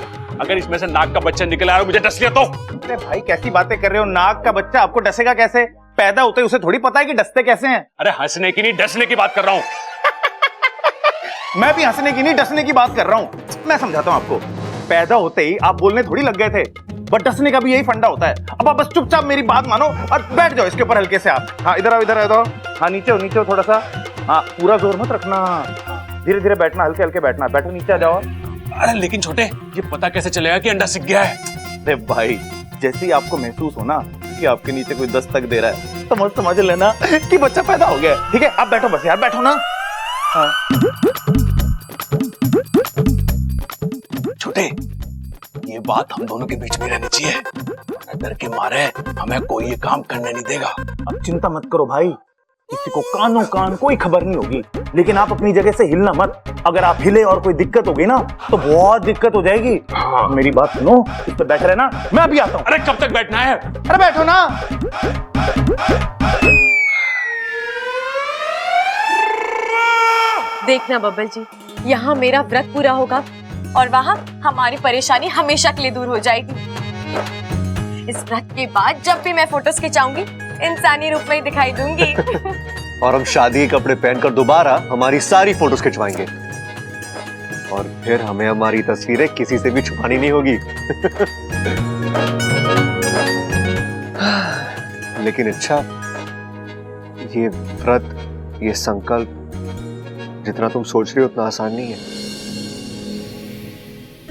अगर इसमें से नाक का बच्चा निकल आया और मुझे डस लिया तो? अरे भाई, कैसी बातें कर रहे हो? नाक का बच्चा आपको डसेगा कैसे? पैदा होते ही उसे थोड़ी पता है कि डसते कैसे हैं। अरे हंसने की नहीं, डसने की बात कर रहा हूँ। मैं भी हंसने की नहीं, डसने की बात कर रहा हूँ। मैं समझाता हूँ आपको। पैदा होते ही आप बोलने थोड़ी लग गए थे, बट डसने का भी यही फंडा होता है। अब आप बस चुपचाप मेरी बात मानो और बैठ जाओ इसके ऊपर हल्के से आप। हाँ, इधर आओ, इधर आओ। हाँ, नीचे हो थोड़ा सा। हाँ, पूरा जोर मत रखना, धीरे धीरे बैठना, हल्के हल्के बैठना। बैठो, नीचे आ जाओ। अरे लेकिन छोटे, ये पता कैसे चलेगा कि अंडा सिक गया है? अरे भाई, जैसे ही आपको महसूस हो ना कि आपके नीचे कोई दस्तक दे रहा है, तो समझ लेना कि बच्चा पैदा हो गया है। ठीक है, आप बैठो बस यार, बैठो ना। हाँ। छोटे, ये बात हम दोनों के बीच में रहनी चाहिए। डर के मारे हमें कोई ये काम करने नहीं देगा। अब चिंता मत करो भाई, किसी को कानों कान कोई खबर नहीं होगी। लेकिन आप अपनी जगह से हिलना मत। अगर आप हिले और कोई दिक्कत होगी ना तो बहुत दिक्कत हो जाएगी। हाँ। मेरी बात सुनो, इस पे बैठे रहना, मैं अभी आता हूँ। अरे कब तक बैठना है? अरे बैठो ना। देखना बब्बल जी, यहाँ मेरा व्रत पूरा होगा और वहाँ हमारी परेशानी हमेशा के लिए दूर हो जाएगी। इस व्रत के बाद जब भी मैं फोटोज खिंचाऊंगी, इंसानी रूप में ही दिखाई दूंगी। और हम शादी के कपड़े पहनकर दोबारा हमारी सारी फोटोज खिंचवाएंगे और फिर हमें हमारी तस्वीरें किसी से भी छुपानी नहीं होगी। लेकिन अच्छा, ये व्रत, ये संकल्प जितना तुम सोच रही हो उतना आसान नहीं है।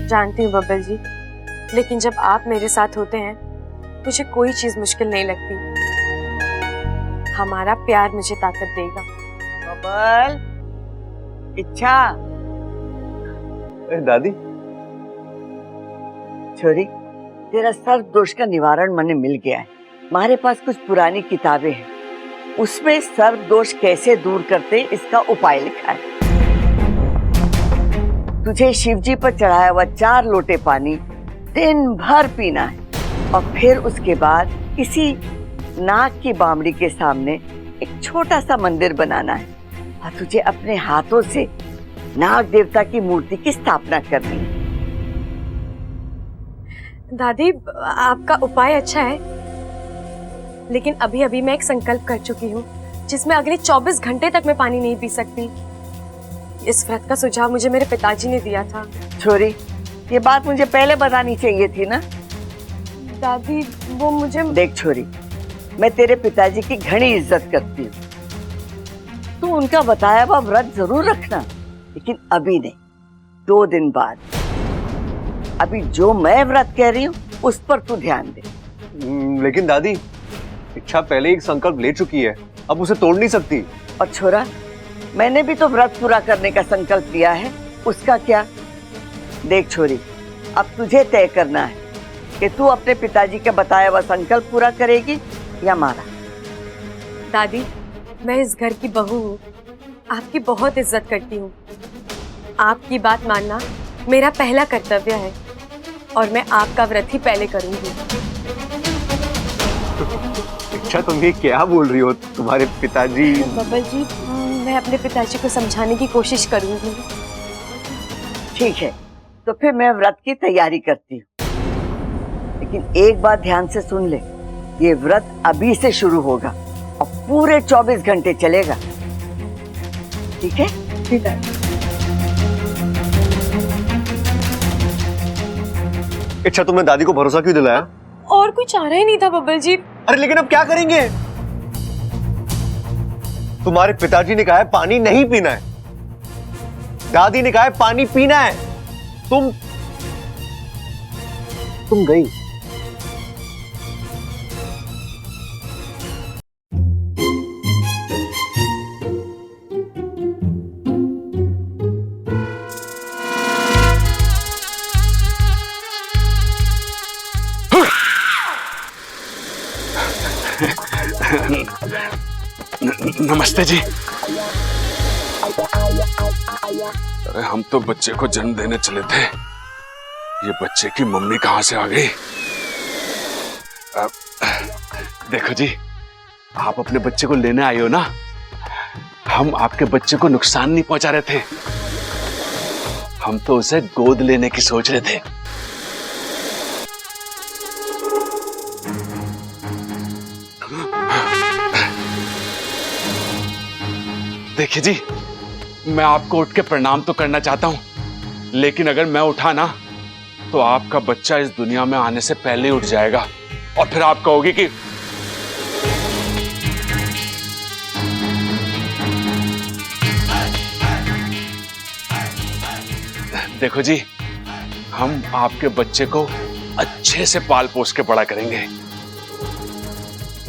जानती हूँ बब्बल जी, लेकिन जब आप मेरे साथ होते हैं मुझे कोई चीज मुश्किल नहीं लगती। हमारा प्यार मुझे ताकत देगा। बबल, इच्छा। दादी, छोरी, तेरा सर्प दोष का निवारण मैंने मिल गया है। हमारे पास कुछ पुरानी किताबें हैं, उसमें सर्प दोष कैसे दूर करते इसका उपाय लिखा है। तुझे शिवजी पर चढ़ाया हुआ 4 लोटे पानी दिन भर पीना है और फिर उसके बाद किसी नाग की बावड़ी के सामने एक छोटा सा मंदिर बनाना है और तुझे अपने हाथों से नाग देवता की मूर्ति की स्थापना करनी है। दादी, आपका उपाय अच्छा है, लेकिन अभी अभी मैं एक संकल्प कर चुकी हूँ जिसमें अगले 24 घंटे तक मैं पानी नहीं पी सकती। इस व्रत का सुझाव मुझे मेरे पिताजी ने दिया था। छोरी, ये बात मुझे पहले बतानी चाहिए थी ना। दादी, वो मुझे... देख छोरी, मैं तेरे पिताजी की घनी इज्जत करती हूँ। तू उनका बताया हुआ व्रत जरूर रखना, लेकिन अभी नहीं, 2 दिन बाद। अभी जो मैं व्रत कह रही हूँ उस पर तू ध्यान दे। लेकिन दादी, इच्छा पहले एक संकल्प ले चुकी है, अब उसे तोड़ नहीं सकती। और छोरा, मैंने भी तो व्रत पूरा करने का संकल्प लिया है, उसका क्या? देख छोरी, अब तुझे तय करना है कि तू अपने पिताजी का बताया हुआ संकल्प पूरा करेगी या मारा। दादी, मैं इस घर की बहू हूँ, आपकी बहुत इज्जत करती हूँ। आपकी बात मानना मेरा पहला कर्तव्य है और मैं आपका व्रत ही पहले करूंगी। अच्छा, तुम ये क्या बोल रही हो? तुम्हारे पिताजी... बब्बल जी, मैं अपने पिताजी को समझाने की कोशिश करूंगी। ठीक है, तो फिर मैं व्रत की तैयारी करती हूँ, लेकिन एक बात ध्यान से सुन ले, ये व्रत अभी से शुरू होगा और पूरे 24 घंटे चलेगा। ठीक है? ठीक है। अच्छा, तुमने दादी को भरोसा क्यों दिलाया? और कोई चारा ही नहीं था बब्बल जी। अरे लेकिन अब क्या करेंगे? तुम्हारे पिताजी ने कहा है पानी नहीं पीना है, दादी ने कहा है पानी पीना है। तुम गई। नमस्ते जी। अरे हम तो बच्चे को जन्म देने चले थे, ये बच्चे की मम्मी कहां से आ गई? देखो जी, आप अपने बच्चे को लेने आए हो ना, हम आपके बच्चे को नुकसान नहीं पहुंचा रहे थे, हम तो उसे गोद लेने की सोच रहे थे। देखिए जी, मैं आपको उठ के प्रणाम तो करना चाहता हूं, लेकिन अगर मैं उठा ना तो आपका बच्चा इस दुनिया में आने से पहले ही उठ जाएगा और फिर आप कहोगे कि देखो जी, हम आपके बच्चे को अच्छे से पाल पोस के बड़ा करेंगे,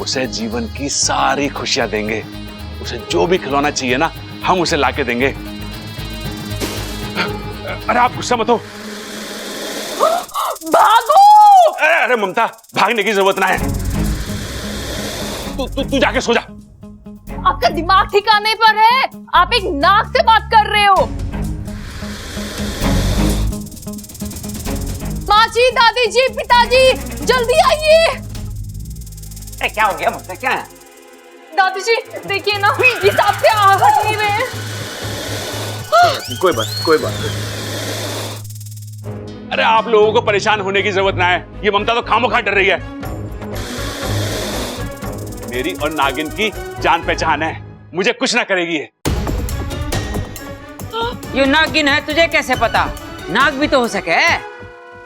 उसे जीवन की सारी खुशियां देंगे, उसे जो भी खिलौना चाहिए ना हम उसे लाके देंगे। अरे आप गुस्सा मत हो। भागो! अरे ममता, भागने की जरूरत ना है, तू जाके सो जा। आपका दिमाग ठिकाने पर है? आप एक नाक से बात कर रहे हो। माँ जी, दादी जी, पिताजी, जल्दी आइए। अरे क्या हो गया ममता, क्या है? दादी जी देखिए ना, ये सांप से आग हट नहीं रहे हैं। कोई बात नहीं। अरे आप लोगों को परेशान होने की जरूरत ना है, ये ममता तो खामोखा डर रही है। मेरी और नागिन की जान पहचान है, मुझे कुछ ना करेगी ये। ये नागिन है, तुझे कैसे पता? नाग भी तो हो सके।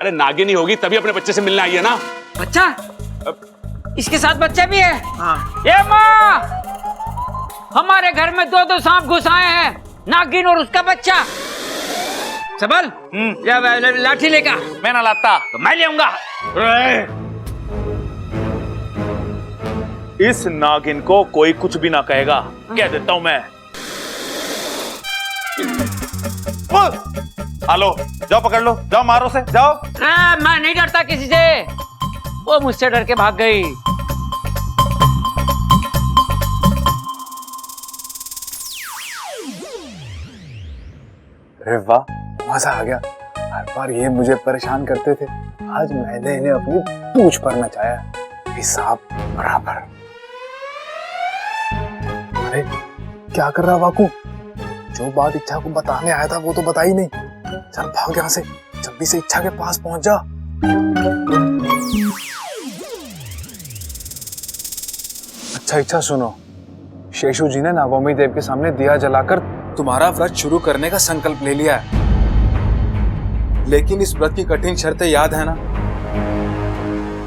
अरे नागिन ही होगी तभी अपने बच्चे से मिलने आई है ना। बच्चा? इसके साथ बच्चा भी है? हाँ। ये माँ, हमारे घर में दो सांप घुस आए हैं, नागिन और उसका बच्चा। सबल, लाठी लेगा। मैं ना लाता तो मैं ले आऊंगा। इस नागिन को कोई कुछ भी ना कहेगा, कह देता हूं मैं। हेलो, जाओ पकड़ लो, जाओ मारो से, जाओ। मैं नहीं डरता किसी से, वो मुझसे डर के भाग गई। अरे वाह, मजा आ गया। हर बार ये मुझे परेशान करते थे, आज मैंने इन्हें अपनी पूंछ पर नचाया, हिसाब बराबर। अरे क्या कर रहा वाकू? जो बात इच्छा को बताने आया था वो तो बता ही नहीं। चल भाग यहाँ से, जल्दी से इच्छा के पास पहुंच जा। अच्छा इच्छा सुनो, शेषु जी ने नागोमी देव के सामने दिया जलाकर तुम्हारा व्रत शुरू करने का संकल्प ले लिया है, लेकिन इस व्रत की कठिन शर्तें याद है ना?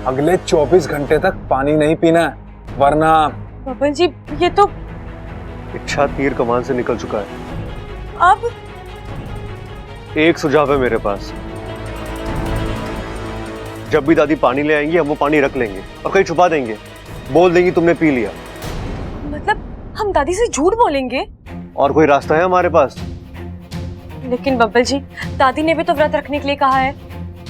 अगले 24 घंटे तक पानी नहीं पीना है, वरना। बबन जी, ये तो इच्छा तीर कमान से निकल चुका है। अब एक सुझाव है मेरे पास, जब भी दादी पानी ले आएंगी हम वो पानी रख लेंगे और कहीं छुपा देंगे, बोल देंगी तुमने पी लिया। मतलब हम दादी से झूठ बोलेंगे? और कोई रास्ता है हमारे पास? लेकिन बब्बल जी, दादी ने भी तो व्रत रखने के लिए कहा है,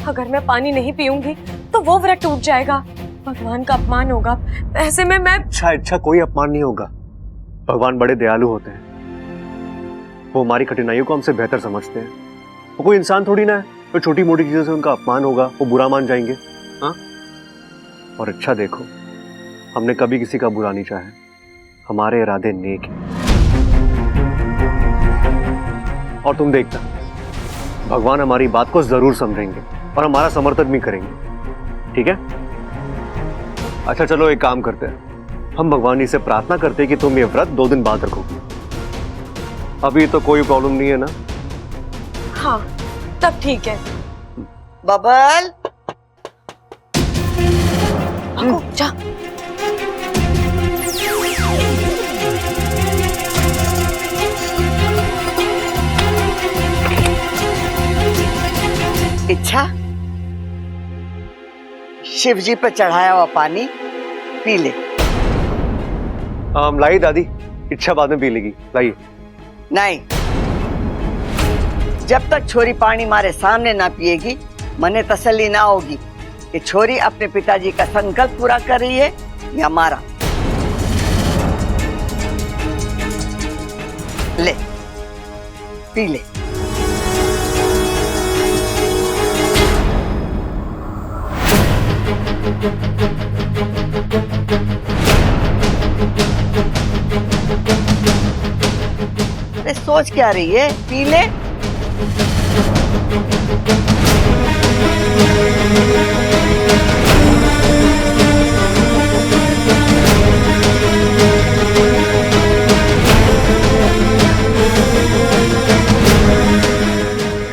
अगर मैं पानी नहीं पीऊंगी तो वो व्रत टूट जाएगा, भगवान का अपमान होगा। ऐसे में मैं इच्छा कोई अपमान नहीं होगा, भगवान बड़े दयालु होते हैं, वो हमारी कठिनाइयों को हमसे बेहतर समझते हैं। वो कोई इंसान थोड़ी ना है, तो छोटी मोटी चीजों से उनका अपमान होगा, वो बुरा मान जाएंगे। हाँ? और अच्छा देखो, हमने कभी किसी का बुरा नहीं चाहा, हमारे इरादे नेक हैं। और तुम देखना, भगवान हमारी बात को जरूर समझेंगे और हमारा समर्थन भी करेंगे, ठीक है? अच्छा चलो एक काम करते हैं, हम भगवान जी से प्रार्थना करते हैं कि तुम ये व्रत 2 दिन बाद रखोगे। अभी तो कोई प्रॉब्लम नहीं है ना? हाँ, तब ठीक है। बबल, जा। इच्छा, शिव जी पर चढ़ाया हुआ पानी पी ले। लाइए दादी, इच्छा बाद में पी लेगी, लाइए। नहीं, जब तक छोरी पानी मारे सामने ना पिएगी मने तसल्ली ना होगी कि छोरी अपने पिताजी का संकल्प पूरा कर रही है या मारा। ले, पी ले। अरे सोच क्या रही है, पी ले।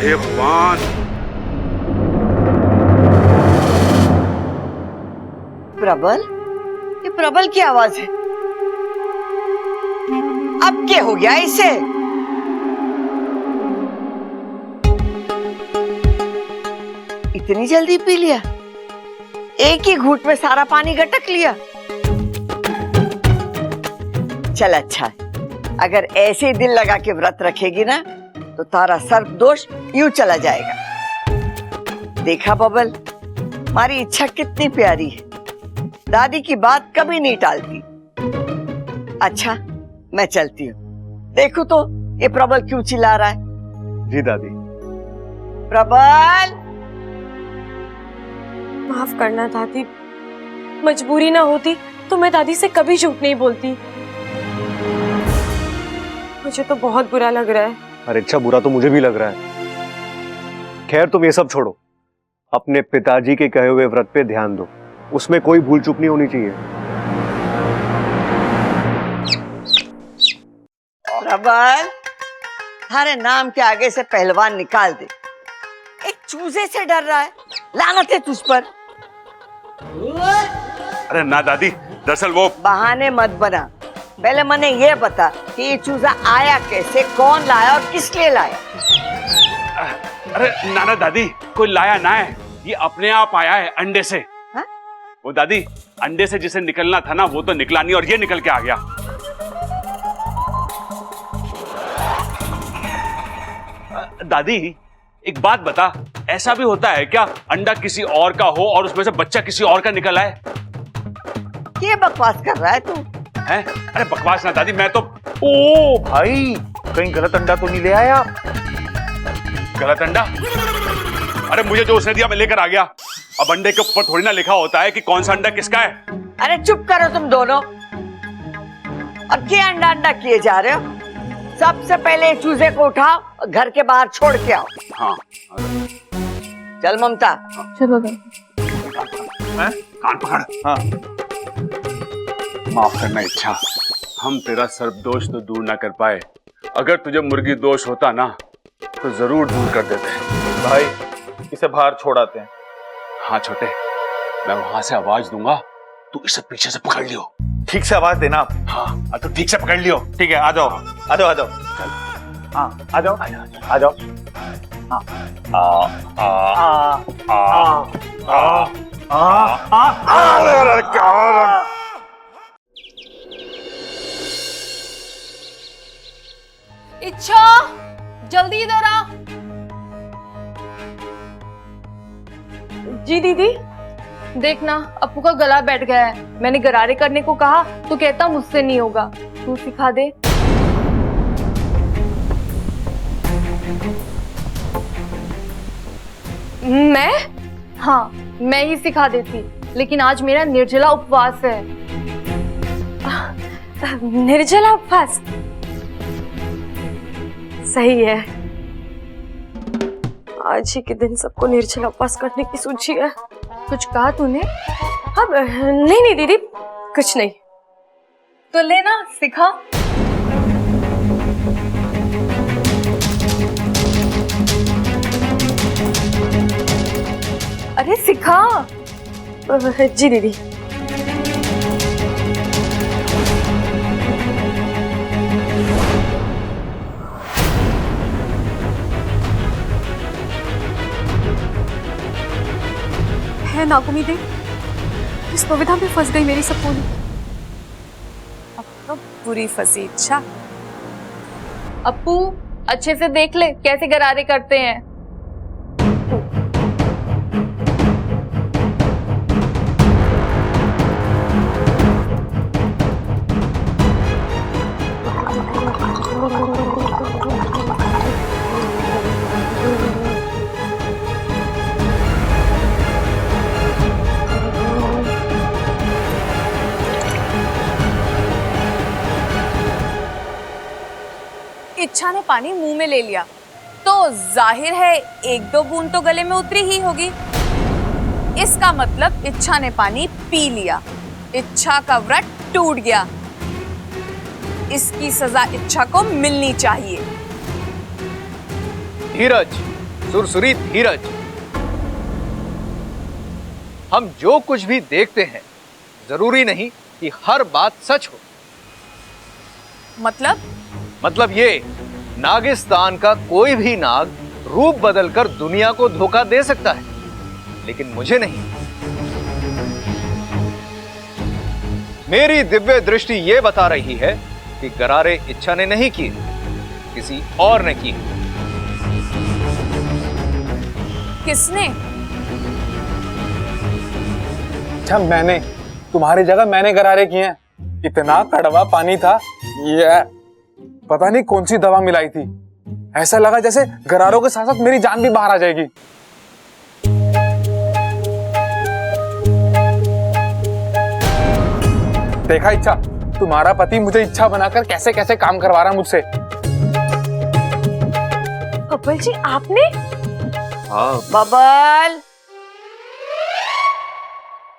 हे भगवान, प्रबल, ये प्रबल की आवाज है। अब क्या हो गया इसे? इतनी जल्दी पी लिया? एक ही घूंट में सारा पानी गटक लिया। चल अच्छा है, अगर ऐसे ही दिल लगा के व्रत रखेगी ना तो तारा सर्प दोष यूं चला जाएगा। देखा बबल, हमारी इच्छा कितनी प्यारी है, दादी की बात कभी नहीं टालती। अच्छा मैं चलती हूँ, देखो तो ये प्रबल क्यों चिल्ला रहा है। जी दादी। प्रबल, माफ करना दादी, मजबूरी ना होती तो मैं दादी से कभी झूठ नहीं बोलती। मुझे तो बहुत बुरा लग रहा है। अरे अच्छा, बुरा तो मुझे भी लग रहा है। खैर तुम ये सब छोड़ो, अपने पिताजी के कहे हुए व्रत पे ध्यान दो, उसमें कोई भूल चूक नहीं होनी चाहिए। प्रबल, हरे नाम के आगे से पहलवान निकाल दे। एक चूजे से डर रहा है, लानत है तुझ पर। अरे ना दादी, दरअसल वो बहाने मत बना, पहले मने ये बता कि ये चूजा आया कैसे, कौन लाया और किस लिए लाया। अरे नाना दादी, कोई लाया ना है, ये अपने आप आया है अंडे से। हा? वो दादी, अंडे से जिसे निकलना था ना वो तो निकला नहीं और ये निकल के आ गया। दादी एक बात बता, ऐसा भी होता है क्या अंडा किसी और का हो और उसमें से बच्चा किसी और का निकल आए? ये बकवास कर रहा है तू? हैं? अरे बकवास ना दादी, मैं तो ओ भाई, कहीं गलत अंडा तो नहीं ले आया? गलत अंडा? अरे मुझे जो उसने दिया मैं लेकर आ गया। अब अंडे के ऊपर थोड़ी ना लिखा होता है कि कौन सा अंडा किसका है। अरे चुप करो तुम दोनों, अब क्या अंडा अंडा किए जा रहे हो? सबसे पहले चूजे को उठाओ और घर के बाहर छोड़ के आओ। हाँ चल ममता। चलो कान पकड़। हाँ। माफ करना इच्छा, हम तेरा सर्प दोष तो दूर ना कर पाए। अगर तुझे मुर्गी दोष होता ना तो जरूर दूर कर देते। भाई इसे बाहर छोड़ आते हैं। हाँ छोटे, मैं वहां से आवाज दूंगा, तू इसे पीछे से पकड़ लियो। ठीक से आवाज देना आप। हाँ तो ठीक से पकड़ लियो। ठीक है, आ जाओ आ जाओ आ जाओ। हाँ आ जाओ आ जाओ। हाँ इच्छा, जल्दी इधर आ। जी दीदी। देखना अप्पू का गला बैठ गया है, मैंने गरारे करने को कहा तो कहता मुझसे नहीं होगा, तू सिखा दे। मैं? हाँ मैं ही सिखा देती, लेकिन आज मेरा निर्जला उपवास है। निर्जला उपवास? सही है, आज ही के दिन सबको निर्जला उपवास करने की सूची है। कुछ कहा तूने? अब नहीं नहीं दीदी, कुछ नहीं। तो लेना सिखा। अरे सिखा। जी दीदी। है नागुमी, इस पविधा में फंस गई मेरी सपोली। अब तो बुरी फंसी इच्छा। अप्पू अच्छे से देख ले कैसे गरारे करते हैं। इच्छा ने पानी मुंह में ले लिया तो जाहिर है एक दो बूंद तो गले में उतरी ही होगी। इसका मतलब इच्छा ने पानी पी लिया, इच्छा का व्रत टूट गया। इसकी सजा इच्छा को मिलनी चाहिए। धीरज, सुरसुरी धीरज। हम जो कुछ भी देखते हैं जरूरी नहीं कि हर बात सच हो। मतलब ये नागिस्तान का कोई भी नाग रूप बदलकर दुनिया को धोखा दे सकता है, लेकिन मुझे नहीं। मेरी दिव्य दृष्टि ये बता रही है कि गरारे इच्छा ने नहीं किए, किसी और ने किए। किसने? अच्छा, मैंने तुम्हारी जगह मैंने गरारे किए हैं। इतना कड़वा पानी था, ये पता नहीं कौन सी दवा मिलाई थी। ऐसा लगा जैसे गरारों के साथ साथ मेरी जान भी बाहर आ जाएगी। देखा इच्छा, तुम्हारा पति मुझे इच्छा बनाकर कैसे कैसे काम करवा रहा मुझसे। बब्बल जी आपने? हाँ। बबल,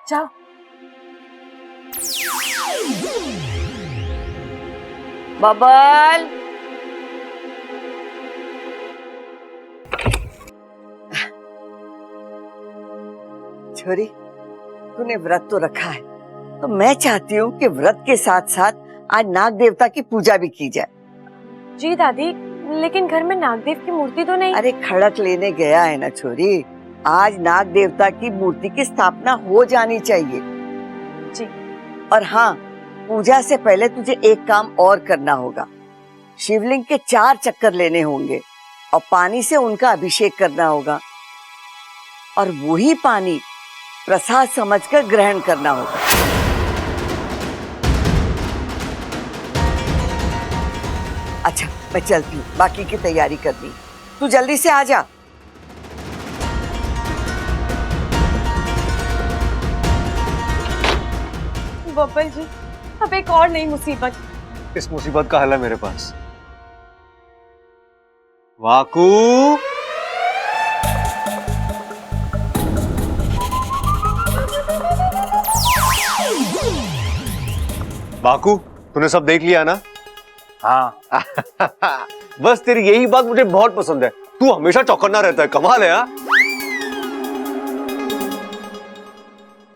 जाओ। बबल, छोरी, तूने व्रत तो रखा है, तो मैं चाहती हूँ कि व्रत के साथ साथ आज नाग देवता की पूजा भी की जाए। जी दादी, लेकिन घर में नागदेव की मूर्ति तो नहीं। अरे खड़क लेने गया है ना छोरी, आज नाग देवता की मूर्ति की स्थापना हो जानी चाहिए। जी। और हाँ, पूजा से पहले तुझे एक काम और करना होगा। शिवलिंग के 4 चक्कर लेने होंगे और पानी से उनका अभिषेक करना होगा, और वही पानी प्रसाद समझकर ग्रहण करना होगा। अच्छा, मैं चलती हूँ, बाकी की तैयारी करनी। तू जल्दी से आ जा। बब्बल जी, अब एक और नई मुसीबत। इस मुसीबत का हल है मेरे पास। वाकू, वाकू, तूने सब देख लिया ना? हाँ। बस तेरी यही बात मुझे बहुत पसंद है। तू हमेशा चौकन्ना रहता है, कमाल है। हाँ?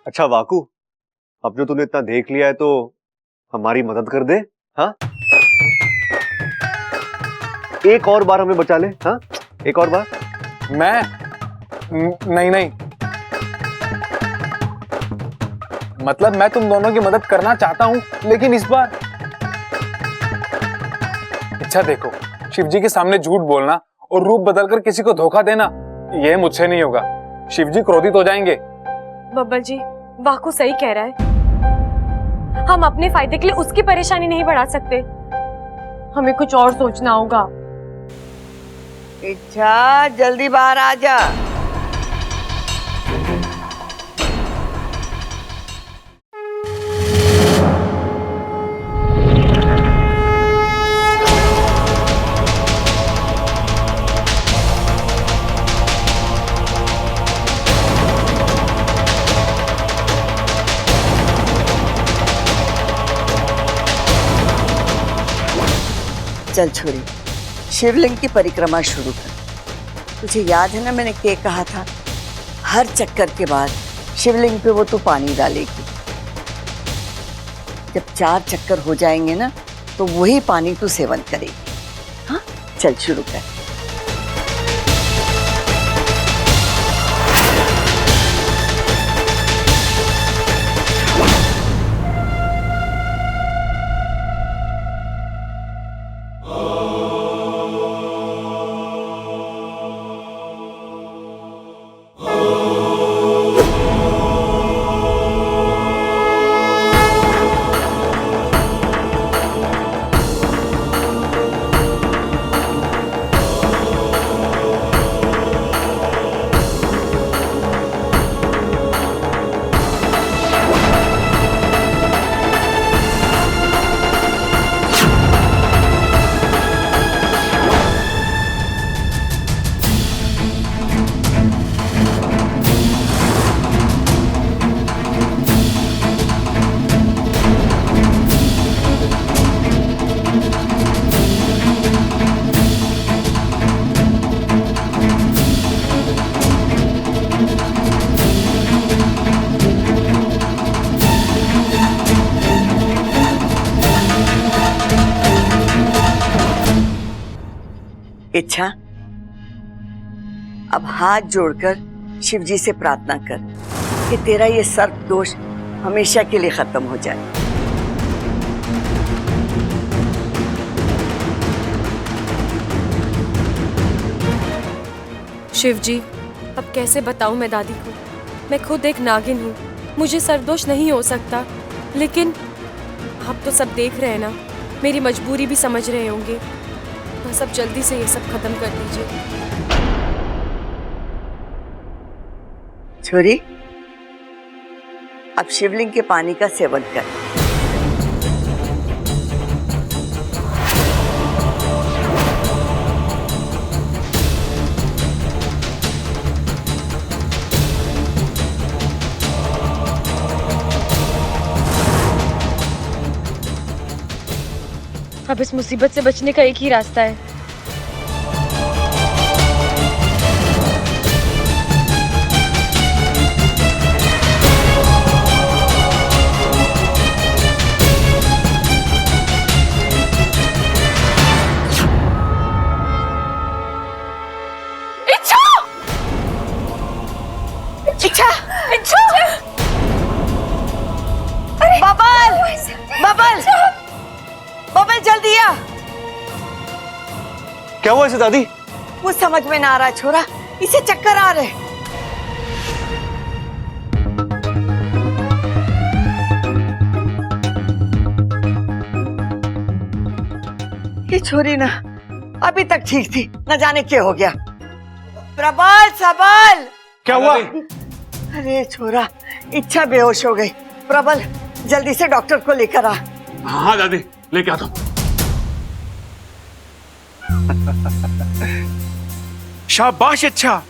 अच्छा वाकू, अब जो तूने इतना देख लिया है तो हमारी मदद कर दे। हाँ, एक और बार हमें बचा ले। हाँ, एक और बार। मैं नहीं, मतलब मैं तुम दोनों की मदद करना चाहता हूं, लेकिन इस बार अच्छा देखो, शिवजी के सामने झूठ बोलना और रूप बदलकर किसी को धोखा देना, यह मुझसे नहीं होगा। शिवजी क्रोधित हो जाएंगे। बब्बल जी, वाकू सही कह रहा है। हम अपने फायदे के लिए उसकी परेशानी नहीं बढ़ा सकते, हमें कुछ और सोचना होगा। इच्छा, जल्दी बाहर आ जा। चल छोरी, शिवलिंग की परिक्रमा शुरू कर। तुझे याद है ना मैंने क्या कहा था? हर चक्कर के बाद शिवलिंग पे वो तू पानी डालेगी। जब 4 चक्कर हो जाएंगे ना, तो वही पानी तू सेवन करेगी। हाँ, चल शुरू कर। इच्छा, अब हाथ जोड़कर शिव जी से प्रार्थना कर कि तेरा ये सर्प दोष हमेशा के लिए खत्म हो जाए। शिव जी, अब कैसे बताऊं मैं दादी को? मैं खुद एक नागिन हूँ, मुझे सरदोष नहीं हो सकता, लेकिन आप तो सब देख रहे हैं ना, मेरी मजबूरी भी समझ रहे होंगे। बस अब जल्दी से ये सब खत्म कर दीजिए। छोरी, अब शिवलिंग के पानी का सेवन कर। अब इस मुसीबत से बचने का एक ही रास्ता है। बबल, बबल, बबल जल्दी आ। क्या हुआ इसे दादी? कुछ समझ में ना आ रहा छोरा, इसे चक्कर आ रहे। ये छोरी ना अभी तक ठीक थी, न जाने क्या हो गया। प्रबल, सबल, क्या हुआ? अरे छोरा, इच्छा बेहोश हो गई। प्रबल, जल्दी से डॉक्टर को लेकर आ। हाँ दादी, लेके आता हूँ। शाबाश अच्छा,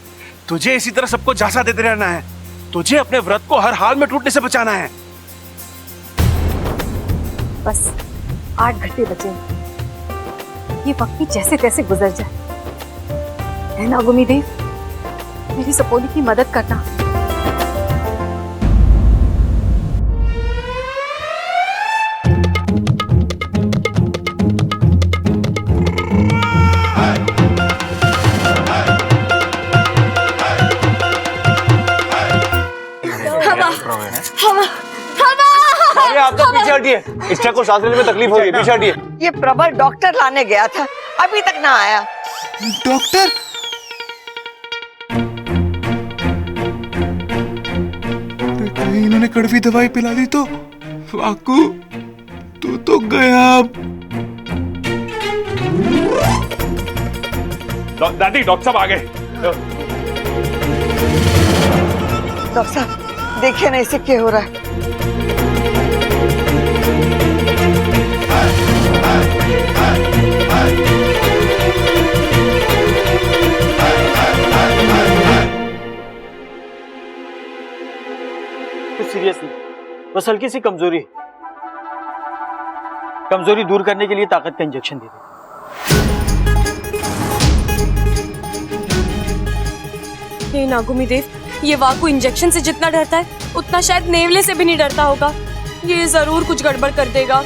तुझे इसी तरह सबको झांसा देते रहना है। तुझे अपने व्रत को हर हाल में टूटने से बचाना है। बस 8 घंटे बचे, ये वक्त भी जैसे तैसे गुजर जाए। है ना गुमी देव, मेरी सपोली की मदद करना। अरे आप तो पीछे हटिए, इच्छा को सांस लेने में तकलीफ हो रही है, पीछे हटिए। ये प्रबल डॉक्टर लाने गया था, अभी तक ना आया। डॉक्टर? कहीं इन्होंने कड़वी दवाई पिला दी तो? वाकू, तू तो गया। दादी, डॉक्टर साहब आ गए। डॉक्टर साहब देखिए ना इसे क्या हो रहा है। कुछ सीरियस नहीं, बस हल्की सी कमजोरी है। कमजोरी दूर करने के लिए ताकत का इंजेक्शन दे दे। हे नागुमी देव, ये वाकू इंजेक्शन से जितना डरता है उतना शायद नेवले से भी नहीं डरता होगा। ये जरूर कुछ गड़बड़ कर देगा।